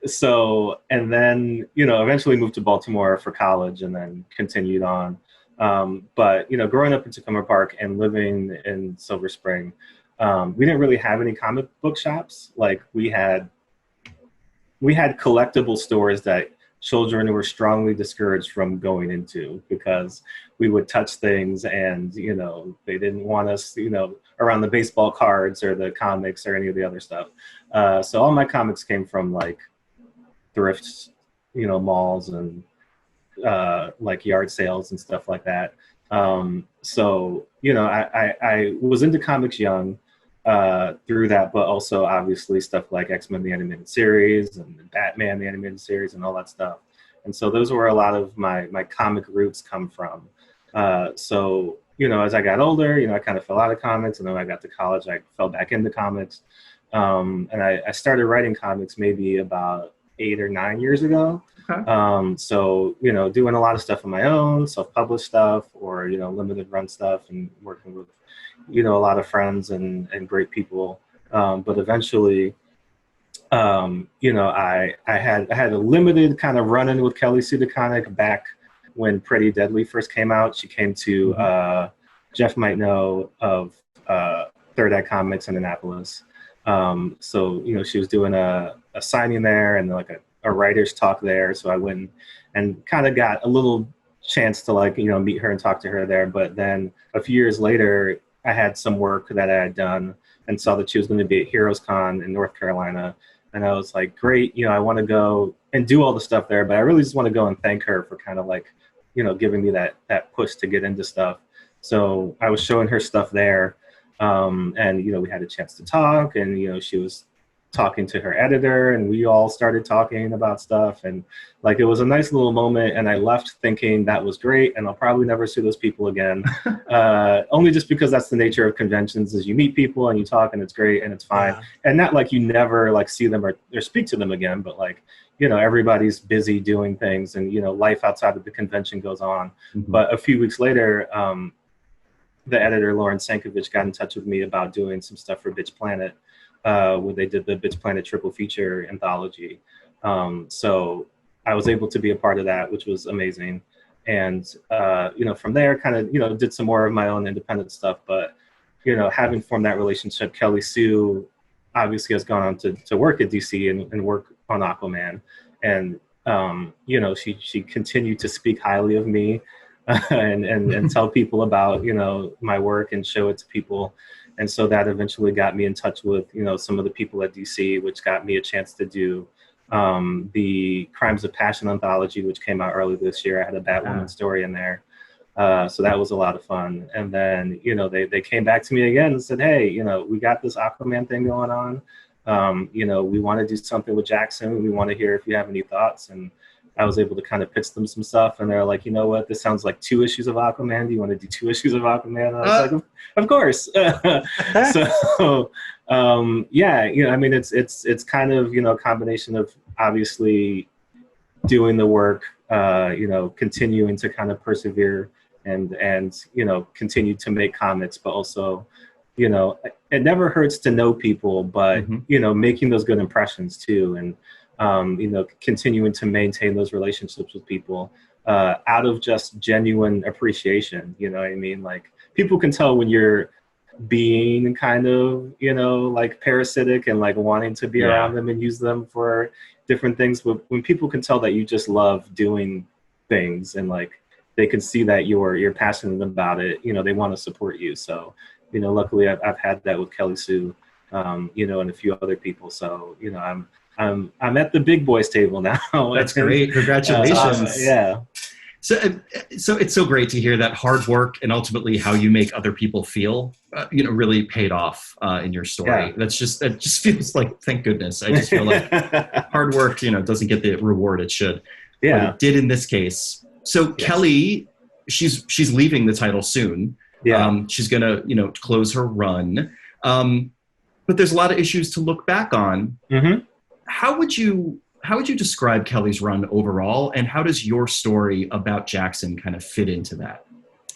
So, and then, eventually moved to Baltimore for college and then continued on. But, growing up in Tacoma Park and living in Silver Spring, we didn't really have any comic book shops. Like we had collectible stores that children were strongly discouraged from going into because we would touch things and, they didn't want us, around the baseball cards or the comics or any of the other stuff. So all my comics came from like thrift, malls and like yard sales and stuff like that. So, I was into comics young through that, but also obviously stuff like X-Men, the animated series, and Batman, the animated series, and all that stuff. And so those were a lot of my comic roots come from. So, as I got older, I kind of fell out of comics, and then when I got to college, I fell back into comics. And I started writing comics maybe about 8 or 9 years ago. Okay. So, doing a lot of stuff on my own, self-published stuff, or, limited run stuff, and working with, a lot of friends and great people. But eventually, I had a limited kind of run-in with Kelly Sue DeConnick back when Pretty Deadly first came out. She came to Jeff might know of Third Eye Comics in Annapolis. So, she was doing a signing there and like a writer's talk there. So I went and kind of got a little chance to meet her and talk to her there. But then a few years later, I had some work that I had done and saw that she was going to be at Heroes Con in North Carolina. And I was like, great, I want to go and do all the stuff there, but I really just want to go and thank her for kind of giving me that push to get into stuff. So I was showing her stuff there. And, we had a chance to talk, and, she was talking to her editor, and we all started talking about stuff. And it was a nice little moment. And I left thinking that was great, and I'll probably never see those people again. Only just because that's the nature of conventions, is you meet people and you talk, and it's great and it's fine. Yeah. And not you never see them or speak to them again, but everybody's busy doing things, and, life outside of the convention goes on. Mm-hmm. But a few weeks later, the editor, Lauren Sankovic, got in touch with me about doing some stuff for Bitch Planet, where they did the Bitch Planet triple feature anthology. So I was able to be a part of that, which was amazing. And, from there, kind of, did some more of my own independent stuff. But, having formed that relationship, Kelly Sue obviously has gone on to work at DC and work on Aquaman. And, she continued to speak highly of me. and tell people about, my work and show it to people. And so that eventually got me in touch with, some of the people at DC, which got me a chance to do the Crimes of Passion anthology, which came out early this year. I had a Batwoman story in there. So that was a lot of fun. And then, they came back to me again and said, hey, we got this Aquaman thing going on. We want to do something with Jackson. We want to hear if you have any thoughts. And I was able to kind of pitch them some stuff, and they're like, you know what, this sounds like 2 issues of Aquaman. Do you want to do 2 issues of Aquaman? And I was like, of course. So, it's kind of, a combination of obviously doing the work, continuing to kind of persevere and continue to make comics, but also, it never hurts to know people, but, making those good impressions too. And, continuing to maintain those relationships with people out of just genuine appreciation. You know what I mean? People can tell when you're being kind of, parasitic and wanting to be around them and use them for different things. But when people can tell that you just love doing things and they can see that you're passionate about it, they want to support you. So, luckily I've had that with Kelly Sue, and a few other people. So, I'm at the big boys table now. That's great. Congratulations. Yeah. So it's so great to hear that hard work and ultimately how you make other people feel, really paid off in your story. Yeah. That just feels like, thank goodness. I just feel like hard work, doesn't get the reward it should. Yeah. But it did in this case. So yes. Kelly, she's leaving the title soon. Yeah. She's gonna, close her run. But there's a lot of issues to look back on. Mm-hmm. How would you describe Kelly's run overall, and how does your story about Jackson kind of fit into that?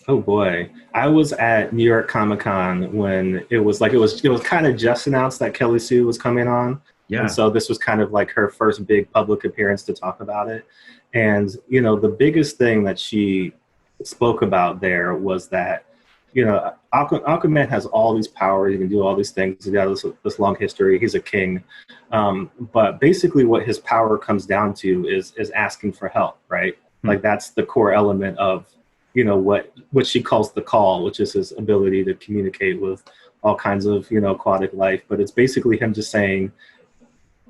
Oh boy, I was at New York Comic Con when it was kind of just announced that Kelly Sue was coming on. Yeah. And so this was kind of her first big public appearance to talk about it. And the biggest thing that she spoke about there was that Aquaman has all these powers. He can do all these things. He's got this long history. He's a king. But basically what his power comes down to is asking for help, right? Mm-hmm. That's the core element of, what she calls the call, which is his ability to communicate with all kinds of, aquatic life. But it's basically him just saying,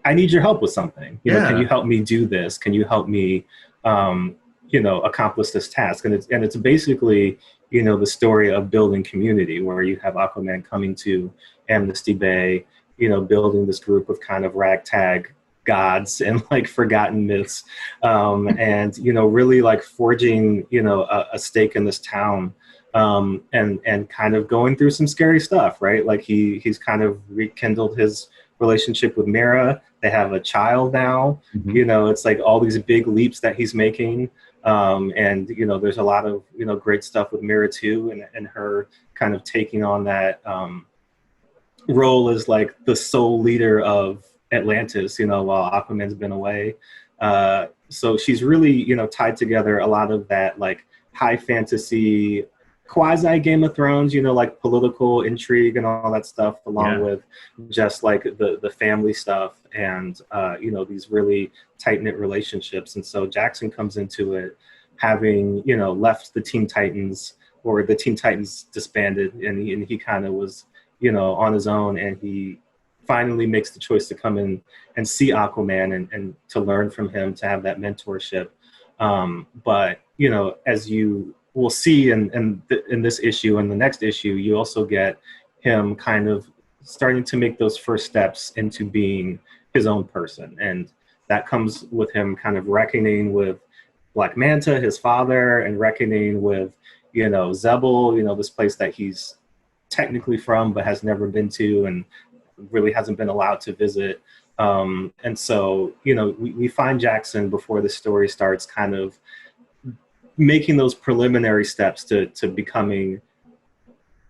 I need your help with something. Can you help me do this? Can you help me, accomplish this task? And it's basically, the story of building community, where you have Aquaman coming to Amnesty Bay, building this group of kind of ragtag gods and like forgotten myths, and really like forging a stake in this town, and kind of going through some scary stuff, right? Like he's kind of rekindled his relationship with Mira. They have a child now. It's like all these big leaps that he's making, and there's a lot of great stuff with Mira too, and her kind of taking on that role as like the sole leader of Atlantis, while Aquaman's been away. So she's really, tied together a lot of that like high fantasy, quasi Game of Thrones, like political intrigue and all that stuff, along with just like the family stuff and, these really tight knit relationships. And so Jackson comes into it having, left the Teen Titans, or the Teen Titans disbanded, and he kind of was, on his own, and he finally makes the choice to come in and see Aquaman and to learn from him, to have that mentorship. But, as you will see in this issue and the next issue, you also get him kind of starting to make those first steps into being his own person. And that comes with him kind of reckoning with Black Manta, his father, and reckoning with, Zebel, this place that he's technically from but has never been to and really hasn't been allowed to visit. And so, we find Jackson before the story starts kind of making those preliminary steps to becoming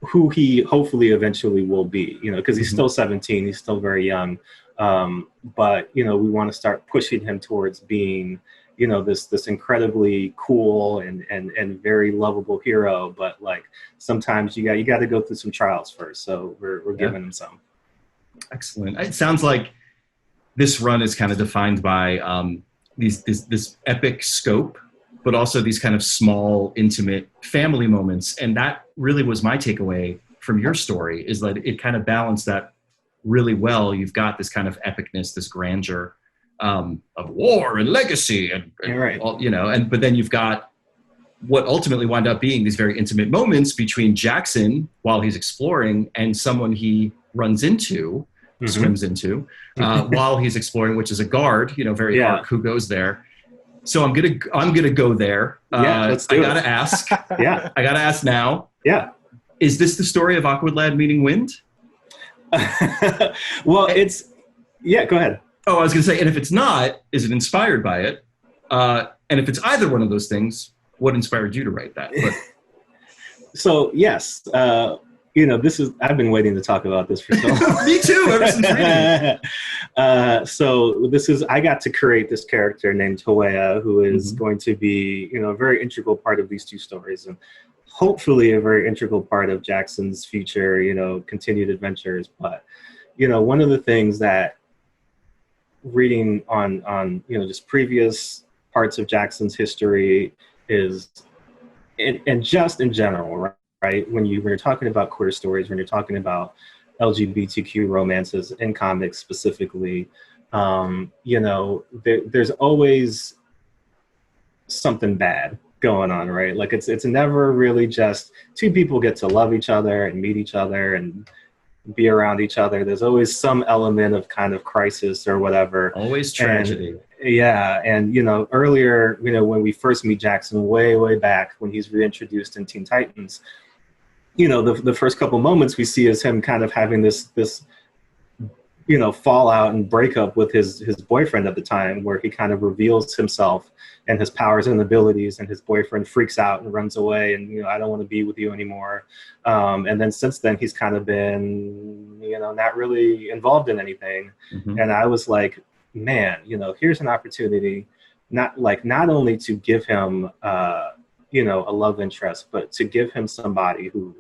who he hopefully eventually will be, because he's still 17, he's still very young. But, we want to start pushing him towards being, this incredibly cool and very lovable hero. But like, sometimes you got to go through some trials first. So we're giving him some. Excellent. It sounds like this run is kind of defined by this epic scope, but also these kind of small, intimate family moments. And that really was my takeaway from your story, is that it kind of balanced that really well. You've got this kind of epicness, this grandeur of war and legacy, and all, but then you've got what ultimately wound up being these very intimate moments between Jackson while he's exploring and someone he runs into, swims into, while he's exploring, which is a guard, very arc, who goes there. So I'm gonna go there. Let's do it. I gotta ask. I gotta ask now. Yeah. Is this the story of Aqualad meeting wind? Well, go ahead. Oh, I was gonna say, and if it's not, is it inspired by it? And if it's either one of those things, what inspired you to write that? So yes, I've been waiting to talk about this for so long. Me too, ever since reading it. So I got to create this character named Hoea, who is going to be, a very integral part of these two stories, and hopefully a very integral part of Jackson's future, continued adventures. But, one of the things that reading on just previous parts of Jackson's history is, and just in general, right? When you're talking about queer stories, when you're talking about LGBTQ romances in comics specifically, there's always something bad going on, right? Like it's never really just two people get to love each other and meet each other and be around each other. There's always some element of kind of crisis or whatever. Always tragedy. And earlier, when we first meet Jackson way back when he's reintroduced in Teen Titans, the first couple moments we see is him kind of having this fallout and breakup with his boyfriend at the time, where he kind of reveals himself and his powers and abilities, and his boyfriend freaks out and runs away and, I don't want to be with you anymore. And then since then he's kind of been, not really involved in anything. And I was like, man, here's an opportunity, not only to give him, a love interest, but to give him somebody who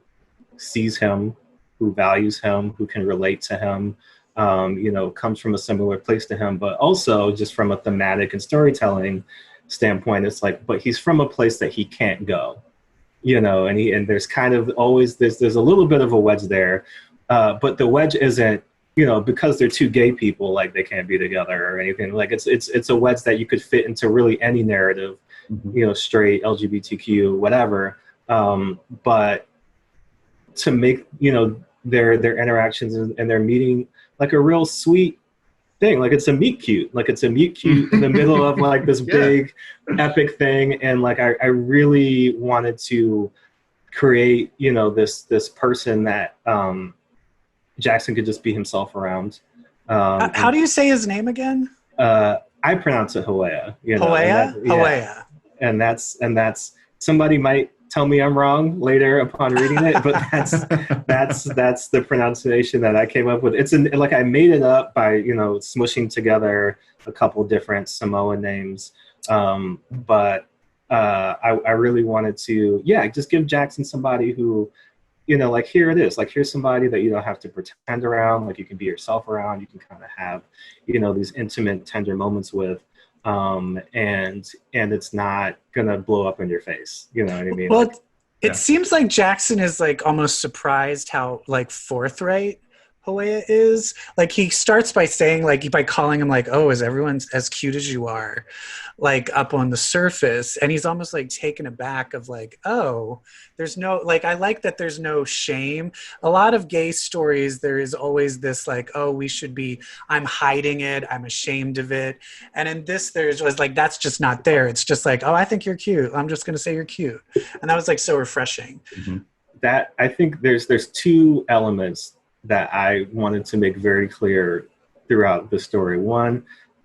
sees him, who values him, who can relate to him, comes from a similar place to him, but also just from a thematic and storytelling standpoint, it's like, but he's from a place that he can't go, and there's kind of always, there's a little bit of a wedge there, but the wedge isn't, because they're two gay people, like they can't be together or anything. Like it's a wedge that you could fit into really any narrative, straight, LGBTQ, whatever. But to make, their interactions and their meeting like a real sweet thing, like it's a meet cute, in the middle of like this big epic thing. And like I really wanted to create, this person that Jackson could just be himself around. How do you say his name again? I pronounce it Hawea. Hawea. And that's somebody might tell me I'm wrong later upon reading it, but that's the pronunciation that I came up with. Like I made it up by smushing together a couple different Samoan names, but I really wanted to just give Jackson somebody who like here it is, like here's somebody that you don't have to pretend around, like you can be yourself around, you can kind of have these intimate tender moments with. And it's not gonna blow up in your face. You know what I mean? Well, it seems like Jackson is like almost surprised how like forthright Hoea is. Like he starts by saying, like, by calling him like, oh, is everyone as cute as you are, like up on the surface? And he's almost like taken aback of like, oh, there's no, like, I like that there's no shame. A lot of gay stories, there is always this like, oh, I'm hiding it, I'm ashamed of it. And in this, there's was like, that's just not there. It's just like, oh, I think you're cute, I'm just gonna say you're cute. And that was like so refreshing. Mm-hmm. That I think there's two elements that I wanted to make very clear throughout the story. One,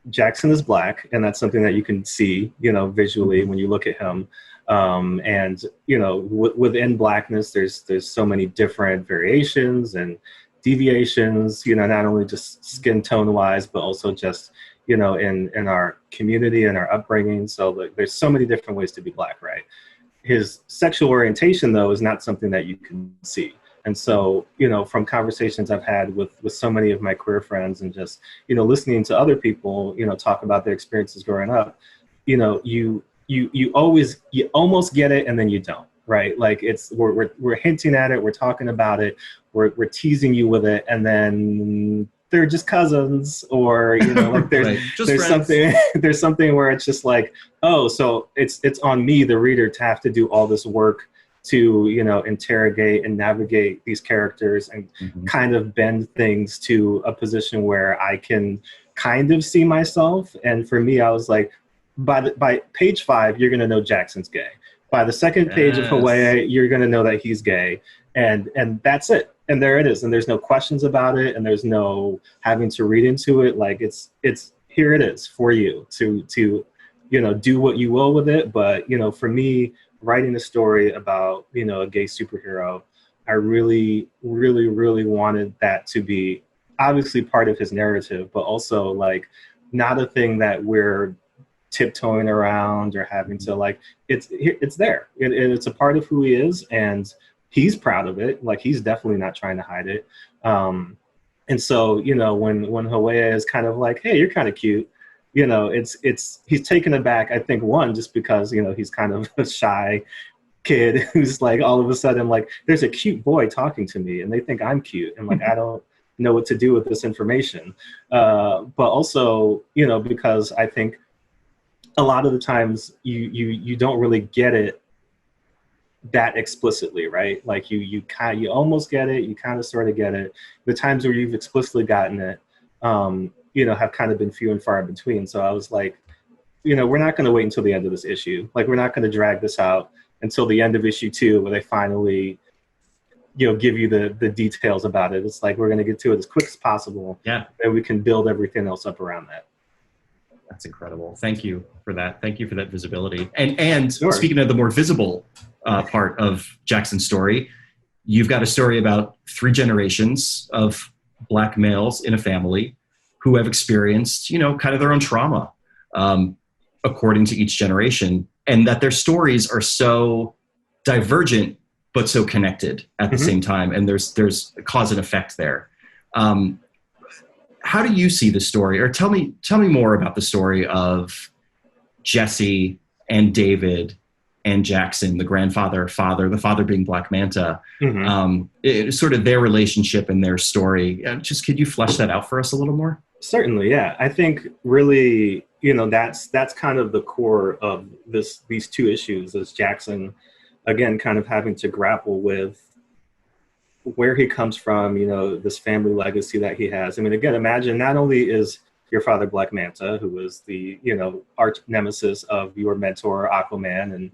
Jackson is Black, and that's something that you can see, visually when you look at him. And within Blackness, there's so many different variations and deviations. Not only just skin tone wise, but also just in our community and our upbringing. So there's so many different ways to be Black, right? His sexual orientation, though, is not something that you can see. And so, from conversations I've had with so many of my queer friends and just, listening to other people, talk about their experiences growing up, you almost get it and then you don't, right? Like we're hinting at it, we're talking about it, we're teasing you with it, and then they're just cousins, or like there's right. there's something where it's just like, oh, so it's on me, the reader, to have to do all this work to interrogate and navigate these characters and kind of bend things to a position where I can kind of see myself. And for me, I was like, by page 5, you're gonna know Jackson's gay. By the second page of Hawaii, you're gonna know that he's gay, and that's it. And there it is. And there's no questions about it, and there's no having to read into it. Like it's here it is for you to do what you will with it. But for me, writing a story about a gay superhero, I really, really, really wanted that to be obviously part of his narrative, but also like not a thing that we're tiptoeing around or having to like. It's there, and it's a part of who he is, and he's proud of it. Like he's definitely not trying to hide it. And so when Hawaii is kind of like, hey, you're kind of cute. He's taken aback, I think, one, just because, he's kind of a shy kid who's like, all of a sudden, like, there's a cute boy talking to me and they think I'm cute. And like, I don't know what to do with this information. But also, because I think a lot of the times you don't really get it that explicitly, right? Like you almost get it, you kind of sort of get it. The times where you've explicitly gotten it, have kind of been few and far in between. So I was like, we're not going to wait until the end of this issue. Like, we're not going to drag this out until the end of issue 2, where they finally, give you the details about it. It's like, we're going to get to it as quick as possible. Yeah. And we can build everything else up around that. That's incredible. Thank you for that. Thank you for that visibility. And Sure. Speaking of the more visible part of Jackson's story, you've got a story about 3 generations of Black males in a family who have experienced, kind of their own trauma, according to each generation, and that their stories are so divergent but so connected at the same time. And there's a cause and effect there. How do you see the story, or tell me more about the story of Jesse and David and Jackson, the grandfather, father, the father being Black Manta, sort of their relationship and their story. Just could you flesh that out for us a little more? Certainly, yeah. I think really, that's kind of the core of these 2 issues, is Jackson, again, kind of having to grapple with where he comes from, this family legacy that he has. I mean, again, imagine not only is your father Black Manta, who was the, arch nemesis of your mentor Aquaman, and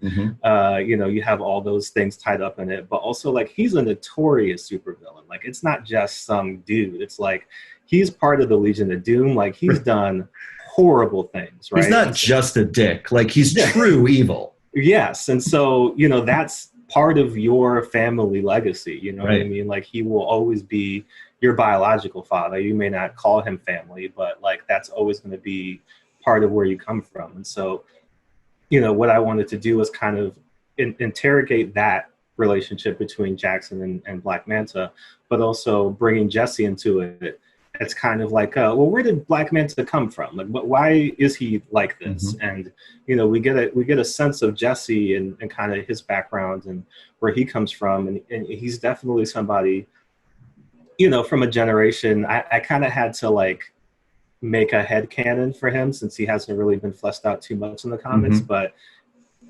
you have all those things tied up in it, but also like he's a notorious supervillain. Like it's not just some dude. It's like he's part of the Legion of Doom. Like he's done horrible things, right? He's not just a dick. Like he's true evil. Yes, and so that's part of your family legacy. You know what I mean? Like he will always be your biological father. You may not call him family, but like that's always going to be part of where you come from. And so, what I wanted to do was kind of interrogate that relationship between Jackson and Black Manta, but also bringing Jesse into it. It's kind of like, well, where did Black Manta come from? Like, why is he like this? And we get a sense of Jesse and kind of his background and where he comes from, and he's definitely somebody, from a generation. I kind of had to like make a headcanon for him since he hasn't really been fleshed out too much in the comics, but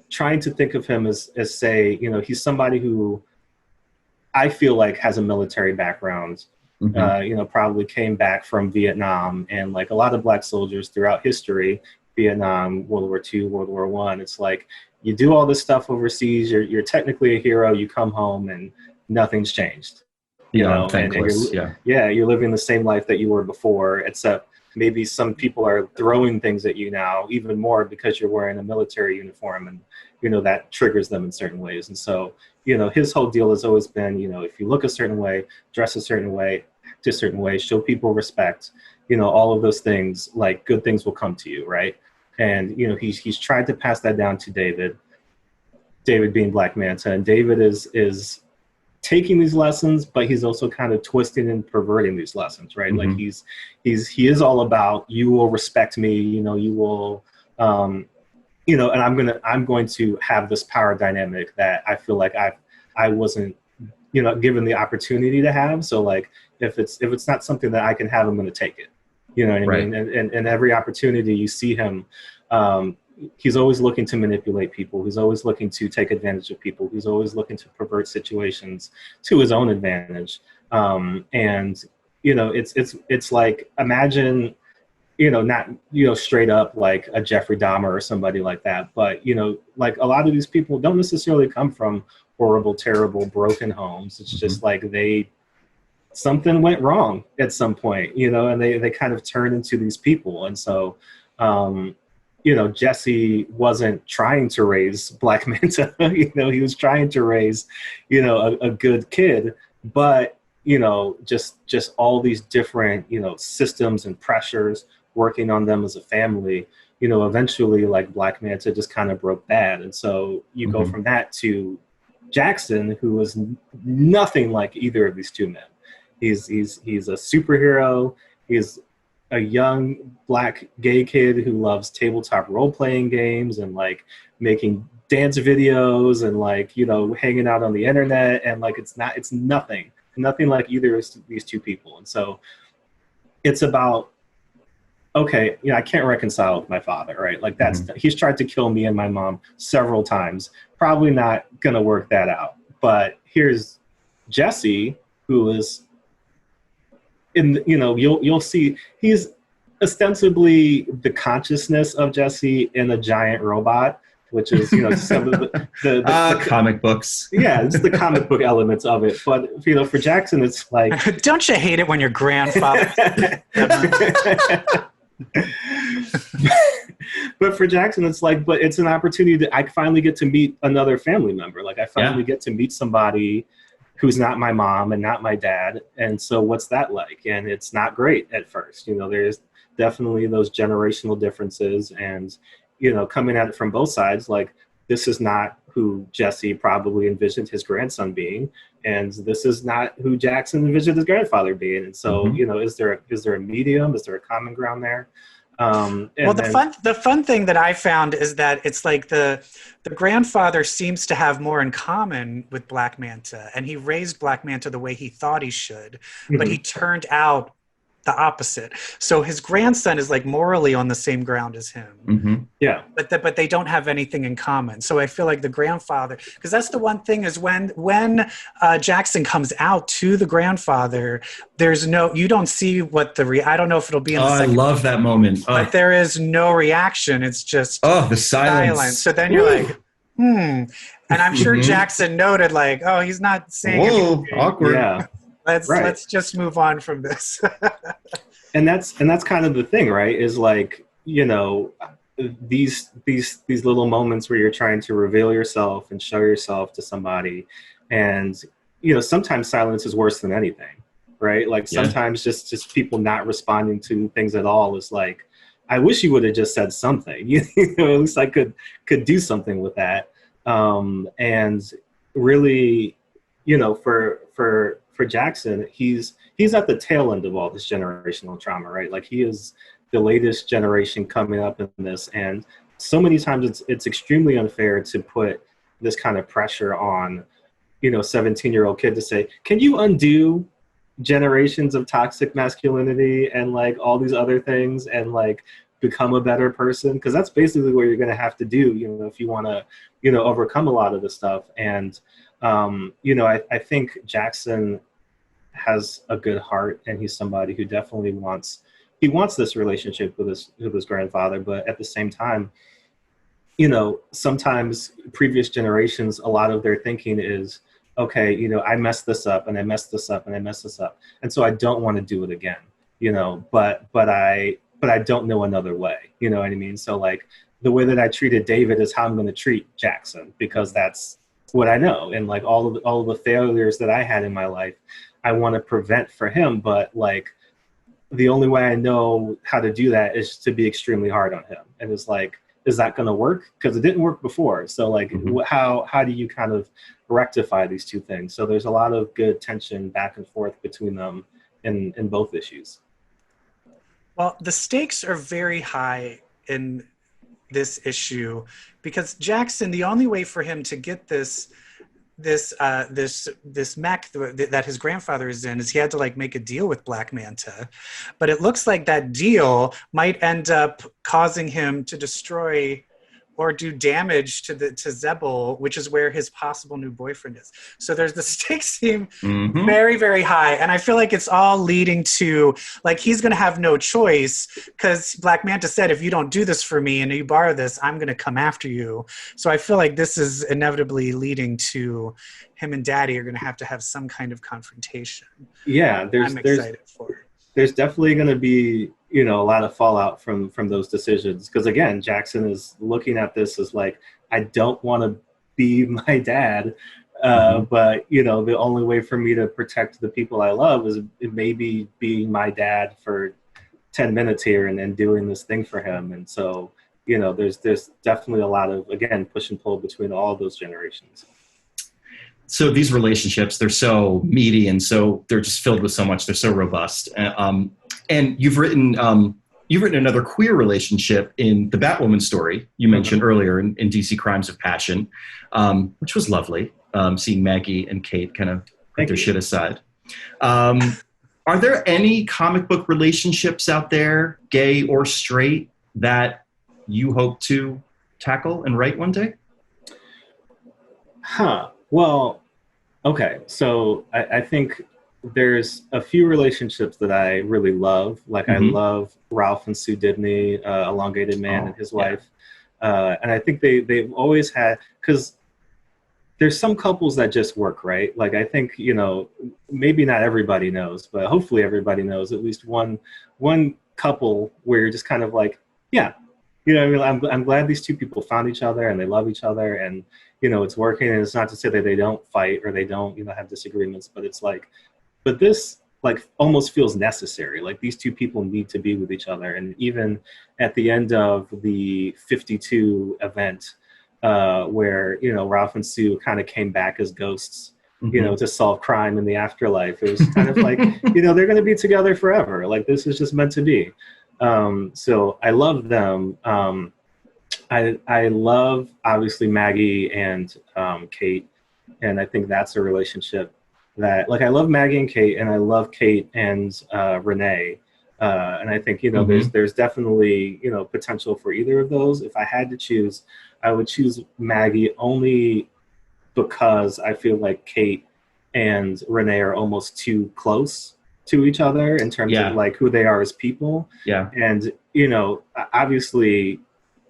trying to think of him as say, he's somebody who I feel like has a military background. Probably came back from Vietnam, and like a lot of Black soldiers throughout history, Vietnam, World War II, World War I, it's like you do all this stuff overseas, you're technically a hero, you come home and nothing's changed. Thankless. You're living the same life that you were before, except maybe some people are throwing things at you now even more because you're wearing a military uniform, and that triggers them in certain ways. And so his whole deal has always been, if you look a certain way, dress a certain way, act a certain way, show people respect, all of those things, like good things will come to you, right? And he's tried to pass that down to David being Black Manta, and David is taking these lessons, but he's also kind of twisting and perverting these lessons, right? Like he is all about, you will respect me, you will and I'm going to have this power dynamic that I feel like I wasn't given the opportunity to have. So like if it's not something that I can have, I'm going to take it. You know what I mean? And every opportunity you see him, he's always looking to manipulate people. He's always looking to take advantage of people. He's always looking to pervert situations to his own advantage. And it's like, imagine, not, straight up like a Jeffrey Dahmer or somebody like that. But, like a lot of these people don't necessarily come from horrible, terrible, broken homes. It's just like something went wrong at some point, and they kind of turn into these people. And so, Jesse wasn't trying to raise Black Manta, he was trying to raise, a good kid, but, just all these different, systems and pressures working on them as a family, eventually like Black Manta just kind of broke bad. And so you go from that to Jackson, who was nothing like either of these two men. He's a superhero. He's a young Black gay kid who loves tabletop role-playing games and like making dance videos and like, hanging out on the internet. And like, it's nothing like either of these two people. And so it's about, okay, I can't reconcile with my father, right? Like he's tried to kill me and my mom several times. Probably not going to work that out. But here's Jesse, who is you'll see he's ostensibly the consciousness of Jesse in a giant robot, which is, some of the comic books. Yeah, it's the comic book elements of it. But, for Jackson, it's like... Don't you hate it when your grandfather... But for Jackson, it's like, but it's an opportunity that I finally get to meet another family member. Like I finally get to meet somebody who's not my mom and not my dad. And so what's that like? And it's not great at first. There's definitely those generational differences and, coming at it from both sides, like this is not who Jesse probably envisioned his grandson being. And this is not who Jackson envisioned his grandfather being. And so, is there a medium? Is there a common ground there? The fun thing that I found is that it's like the grandfather seems to have more in common with Black Manta, and he raised Black Manta the way he thought he should, but he turned out the opposite. So his grandson is like morally on the same ground as him. Mm-hmm. Yeah. But they don't have anything in common. So I feel like the grandfather, because that's the one thing is when Jackson comes out to the grandfather, you don't see what I don't know if it'll be in the second. I love that moment. But there is no reaction. It's just the silence. So then you're like, and I'm sure Jackson noted like, oh, he's not saying anything. Awkward. Yeah. Let's just move on from this. and that's kind of the thing, right? Is like, you know, these little moments where you're trying to reveal yourself and show yourself to somebody, and you know, sometimes silence is worse than anything, right? Like sometimes just people not responding to things at all is like, I wish you would have just said something. You know, at least I could do something with that. And really, you know, for Jackson, he's at the tail end of all this generational trauma, right? Like he is the latest generation coming up in this, and so many times it's extremely unfair to put this kind of pressure on, you know, 17-year-old kid to say, can you undo generations of toxic masculinity and like all these other things and like become a better person? Because that's basically what you're going to have to do, you know, if you want to, you know, overcome a lot of this stuff. And you know, I think Jackson has a good heart, and he's somebody who definitely wants this relationship with his grandfather. But at the same time, you know, sometimes previous generations, a lot of their thinking is, okay, you know, I messed this up and I messed this up and I messed this up, and so I don't want to do it again, you know, but I don't know another way, you know what I mean? So like the way that I treated David is how I'm going to treat Jackson, because that's what I know. And like all of the failures that I had in my life, I want to prevent for him. But like the only way I know how to do that is to be extremely hard on him. And it's like, is that going to work? Because it didn't work before. So like, how do you kind of rectify these two things? So there's a lot of good tension back and forth between them in both issues. Well, the stakes are very high in this issue because Jackson, the only way for him to get this mech that his grandfather is in is he had to like make a deal with Black Manta, but it looks like that deal might end up causing him to destroy or do damage to Zebul, which is where his possible new boyfriend is. So there's the stakes seem very, very high. And I feel like it's all leading to, like, he's going to have no choice because Black Manta said, if you don't do this for me and you borrow this, I'm going to come after you. So I feel like this is inevitably leading to him and Daddy are going to have some kind of confrontation. Yeah, I'm excited for it. There's definitely going to be, you know, a lot of fallout from those decisions. Because again, Jackson is looking at this as like, I don't want to be my dad, but you know, the only way for me to protect the people I love is maybe being my dad for 10 minutes here and then doing this thing for him. And so, you know, there's definitely a lot of, again, push and pull between all those generations. So these relationships, they're so meaty and so they're just filled with so much. They're so robust. And you've written another queer relationship in the Batwoman story you mentioned earlier in DC Crimes of Passion, which was lovely, seeing Maggie and Kate kind of put their shit aside. Are there any comic book relationships out there, gay or straight, that you hope to tackle and write one day? Well, okay. So I think there's a few relationships that I really love. Like I love Ralph and Sue Dibney, Elongated Man and his wife. And I think they've always had, because there's some couples that just work, right? Like I think, you know, maybe not everybody knows, but hopefully everybody knows at least one couple where you're just kind of like, yeah, you know what I mean? I'm glad these two people found each other and they love each other and, you know, it's working. And it's not to say that they don't fight or they don't, you know, have disagreements, but it's like, but this like almost feels necessary. Like these two people need to be with each other. And even at the end of the 52 event, where, you know, Ralph and Sue kind of came back as ghosts, you know, to solve crime in the afterlife. It was kind of like, you know, they're going to be together forever. Like this is just meant to be. So I love them. I love obviously Maggie and Kate. And I think that's a relationship that, like, I love Maggie and Kate and I love Kate and Renee. And I think, there's definitely, potential for either of those. If I had to choose, I would choose Maggie only because I feel like Kate and Renee are almost too close to each other in terms of like who they are as people. Yeah. And, obviously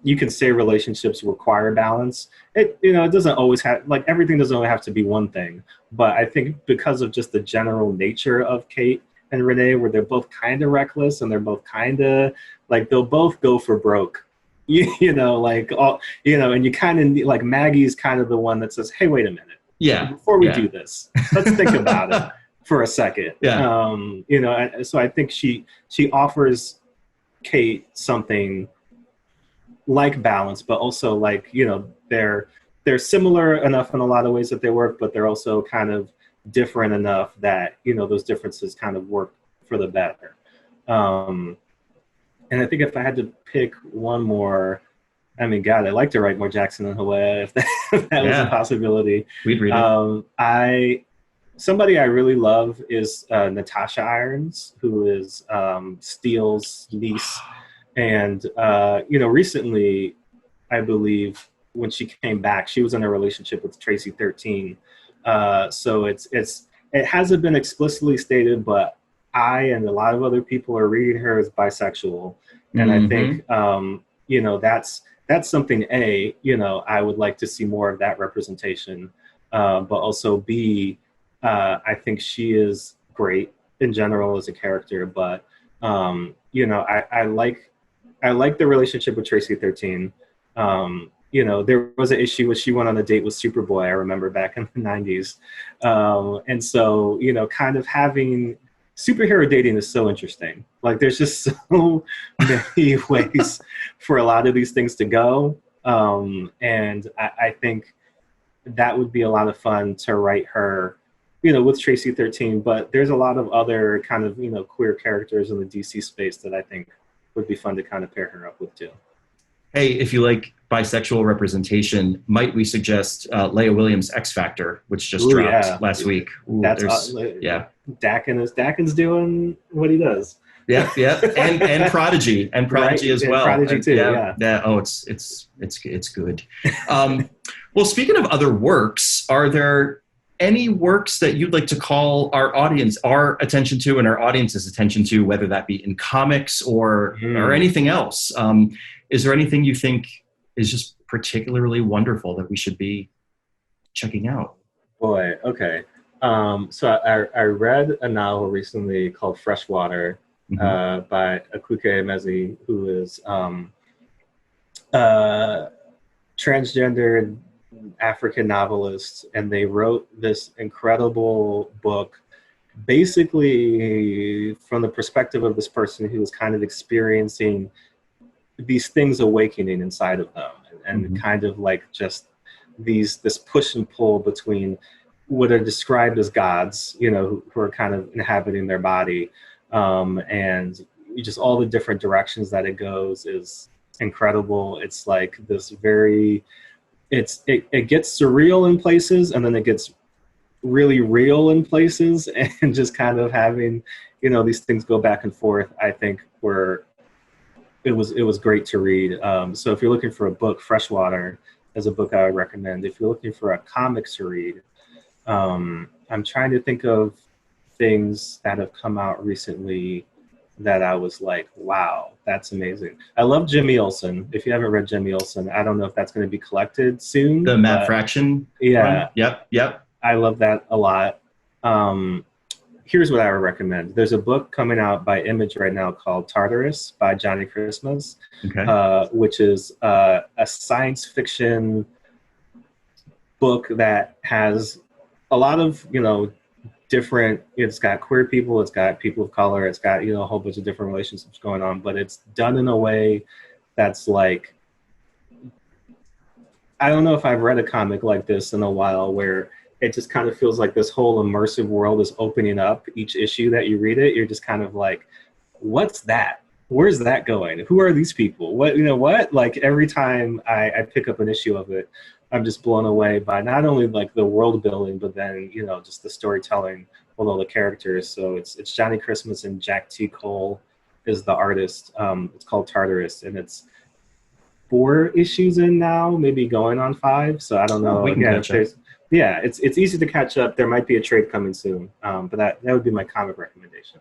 you can say relationships require balance. It doesn't always have, like, everything doesn't only have to be one thing. But I think because of just the general nature of Kate and Renee, where they're both kind of reckless and they're both kind of like, they'll both go for broke, and you kind of like, Maggie's kind of the one that says, hey, wait a minute. Yeah. Before we do this, let's think about it for a second. Yeah. So I think she offers Kate something like balance, but also like, they're similar enough in a lot of ways that they work, but they're also kind of different enough that, those differences kind of work for the better. And I think if I had to pick one more, I mean, God, I'd like to write more Jackson and Hyde if that was a possibility. We'd read it. Somebody I really love is Natasha Irons, who is Steele's niece. And, recently, I believe when she came back, she was in a relationship with Tracy 13. So it hasn't been explicitly stated, but I and a lot of other people are reading her as bisexual. And I think, that's something, I would like to see more of that representation. But also B, I think she is great in general as a character, but, I like the relationship with Tracy 13. There was an issue where she went on a date with Superboy, I remember back in the 90s. And so, kind of having superhero dating is so interesting. Like, there's just so many ways for a lot of these things to go. And I think that would be a lot of fun to write her, with Tracy 13. But there's a lot of other kind of, queer characters in the DC space that I think would be fun to kind of pair her up with too. Hey, if you like bisexual representation, might we suggest Leia Williams' X Factor, which just dropped last week? Ooh, Dakin's doing what he does. Yeah, and Prodigy, as well. Prodigy too. Yeah. Oh, it's good. Well, speaking of other works, are there any works that you'd like to call our attention to and our audience's attention to, whether that be in comics or anything else? Is there anything you think is just particularly wonderful that we should be checking out? Boy, okay. So I read a novel recently called Freshwater by Akuke Emezi, who is transgendered African novelist, and they wrote this incredible book basically from the perspective of this person who was kind of experiencing these things awakening inside of them, and kind of like just this push and pull between what are described as gods, who are kind of inhabiting their body, and just all the different directions that it goes is incredible. It's like this very, it gets surreal in places, and then it gets really real in places, and just kind of having, these things go back and forth, I think it was great to read. So if you're looking for a book, Freshwater is a book I would recommend. If you're looking for a comics to read, I'm trying to think of things that have come out recently that I was like, wow, that's amazing. I love Jimmy Olsen. If you haven't read Jimmy Olsen, I don't know if that's going to be collected soon. The Matt Fraction? Yeah. One? Yep. I love that a lot. Here's what I would recommend. There's a book coming out by Image right now called Tartarus by Johnny Christmas, which is a science fiction book that has a lot of, different, it's got queer people, it's got people of color, it's got, a whole bunch of different relationships going on, but it's done in a way that's like, I don't know if I've read a comic like this in a while, where it just kind of feels like this whole immersive world is opening up. Each issue that you read it, you're just kind of like, what's that? Where's that going? Who are these people? What? Like, every time I pick up an issue of it, I'm just blown away by not only like the world building, but then, just the storytelling with all the characters. So it's Johnny Christmas and Jack T. Cole is the artist. It's called Tartarus, and it's 4 issues in now, maybe going on 5. So I don't know. We can Again, catch up. it's easy to catch up. There might be a trade coming soon, but that would be my comic recommendation.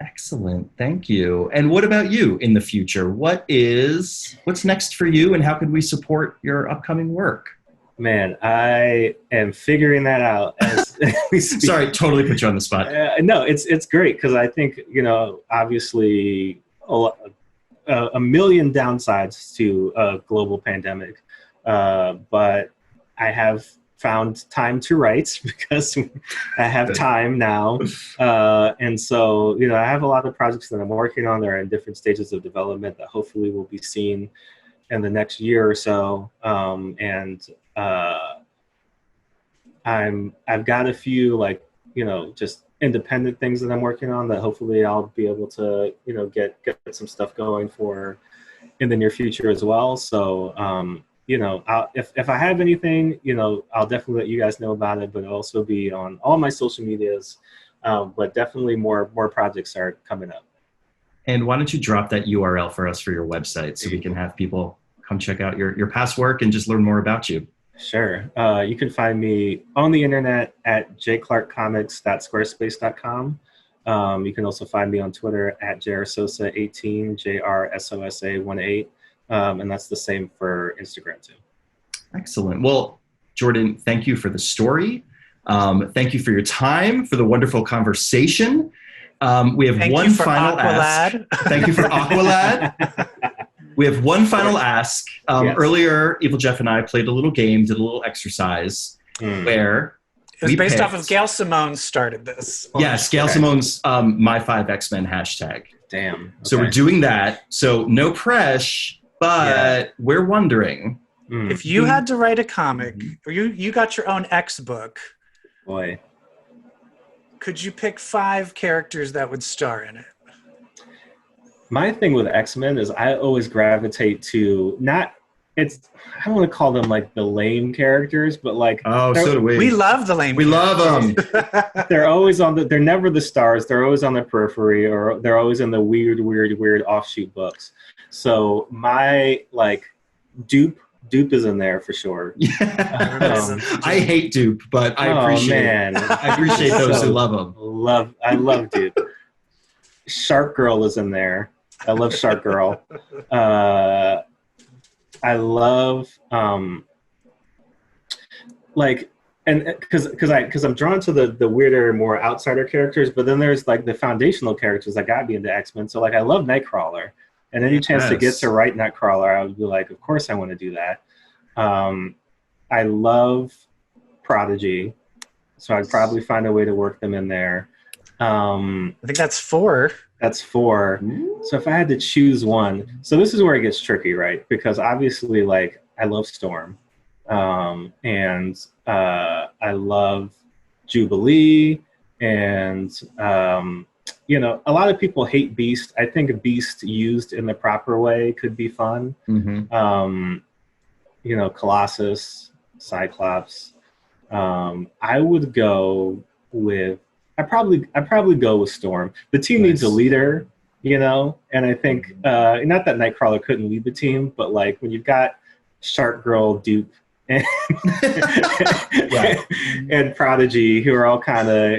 Excellent. Thank you. And what about you in the future? What's next for you, and how can we support your upcoming work? Man, I am figuring that out as we speak. Sorry, totally put you on the spot. No, it's great because I think, obviously a million downsides to a global pandemic, but I have found time to write because I have time now. And so, I have a lot of projects that I'm working on. They're in different stages of development that hopefully will be seen in the next year or so. I've got a few just independent things that I'm working on that hopefully I'll be able to, get some stuff going for in the near future as well. So, if I have anything, I'll definitely let you guys know about it, but it'll also be on all my social medias. But definitely more projects are coming up. And why don't you drop that URL for us for your website so we can have people come check out your past work and just learn more about you? Sure. You can find me on the internet at jclarkcomics.squarespace.com. You can also find me on Twitter at jrsosa18, JRSOSA18. And that's the same for Instagram too. Excellent. Well, Jordan, thank you for the story. Thank you for your time, for the wonderful conversation. We have one final ask. Thank you for Aqualad. We have one final ask. Yes. Earlier, Evil Jeff and I played a little game, did a little exercise where it was based off of Gail Simone started this. Yes, Gail Simone's My 5 X-Men hashtag. Damn. Okay. So we're doing that. So no press, but we're wondering. If you had to write a comic, or you got your own X book, boy, could you pick 5 characters that would star in it? My thing with X-Men is I always gravitate to I don't want to call them like the lame characters, but so do we. We love the lame. We love them. They're always they're never the stars. They're always on the periphery, or they're always in the weird offshoot books. So my Dupe is in there for sure. I hate Dupe, but I appreciate those who love them. I love Dupe. Shark Girl is in there. I love Shark Girl. I love and because I'm drawn to the weirder, more outsider characters, but then there's the foundational characters that got me into X-Men. So I love Nightcrawler, and any chance to get to write Nightcrawler, I would be of course I want to do that. I love Prodigy, so I'd probably find a way to work them in there. I think that's 4. That's 4. Ooh. So if I had to choose one, so this is where it gets tricky, right? Because obviously, I love Storm, and I love Jubilee, and a lot of people hate Beast. I think Beast used in the proper way could be fun. Mm-hmm. Colossus, Cyclops. I would go with. I probably go with Storm. The team needs a leader, and I think not that Nightcrawler couldn't lead the team, but when you've got Shark Girl, Dupe, and, and Prodigy, who are all kind of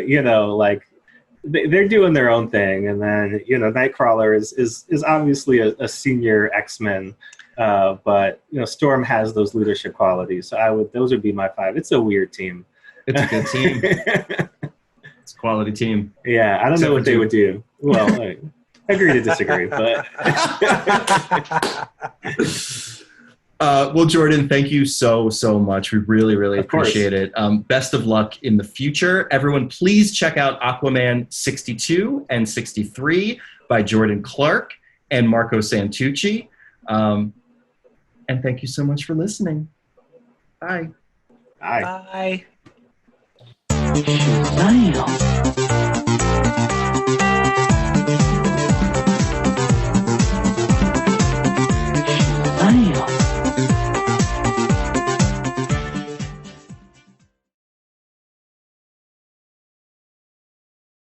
they're doing their own thing, and then Nightcrawler is obviously a senior X-Men, but Storm has those leadership qualities. So those would be my 5. It's a weird team. It's a good team. Quality team. Yeah, I don't know what they would do. Well, I agree to disagree, but well, Jordan, thank you so much. We really appreciate it. Best of luck in the future. Everyone, please check out Aquaman 62 and 63 by Jordan Clark and Marco Santucci. And thank you so much for listening. Bye. Bye. Damn.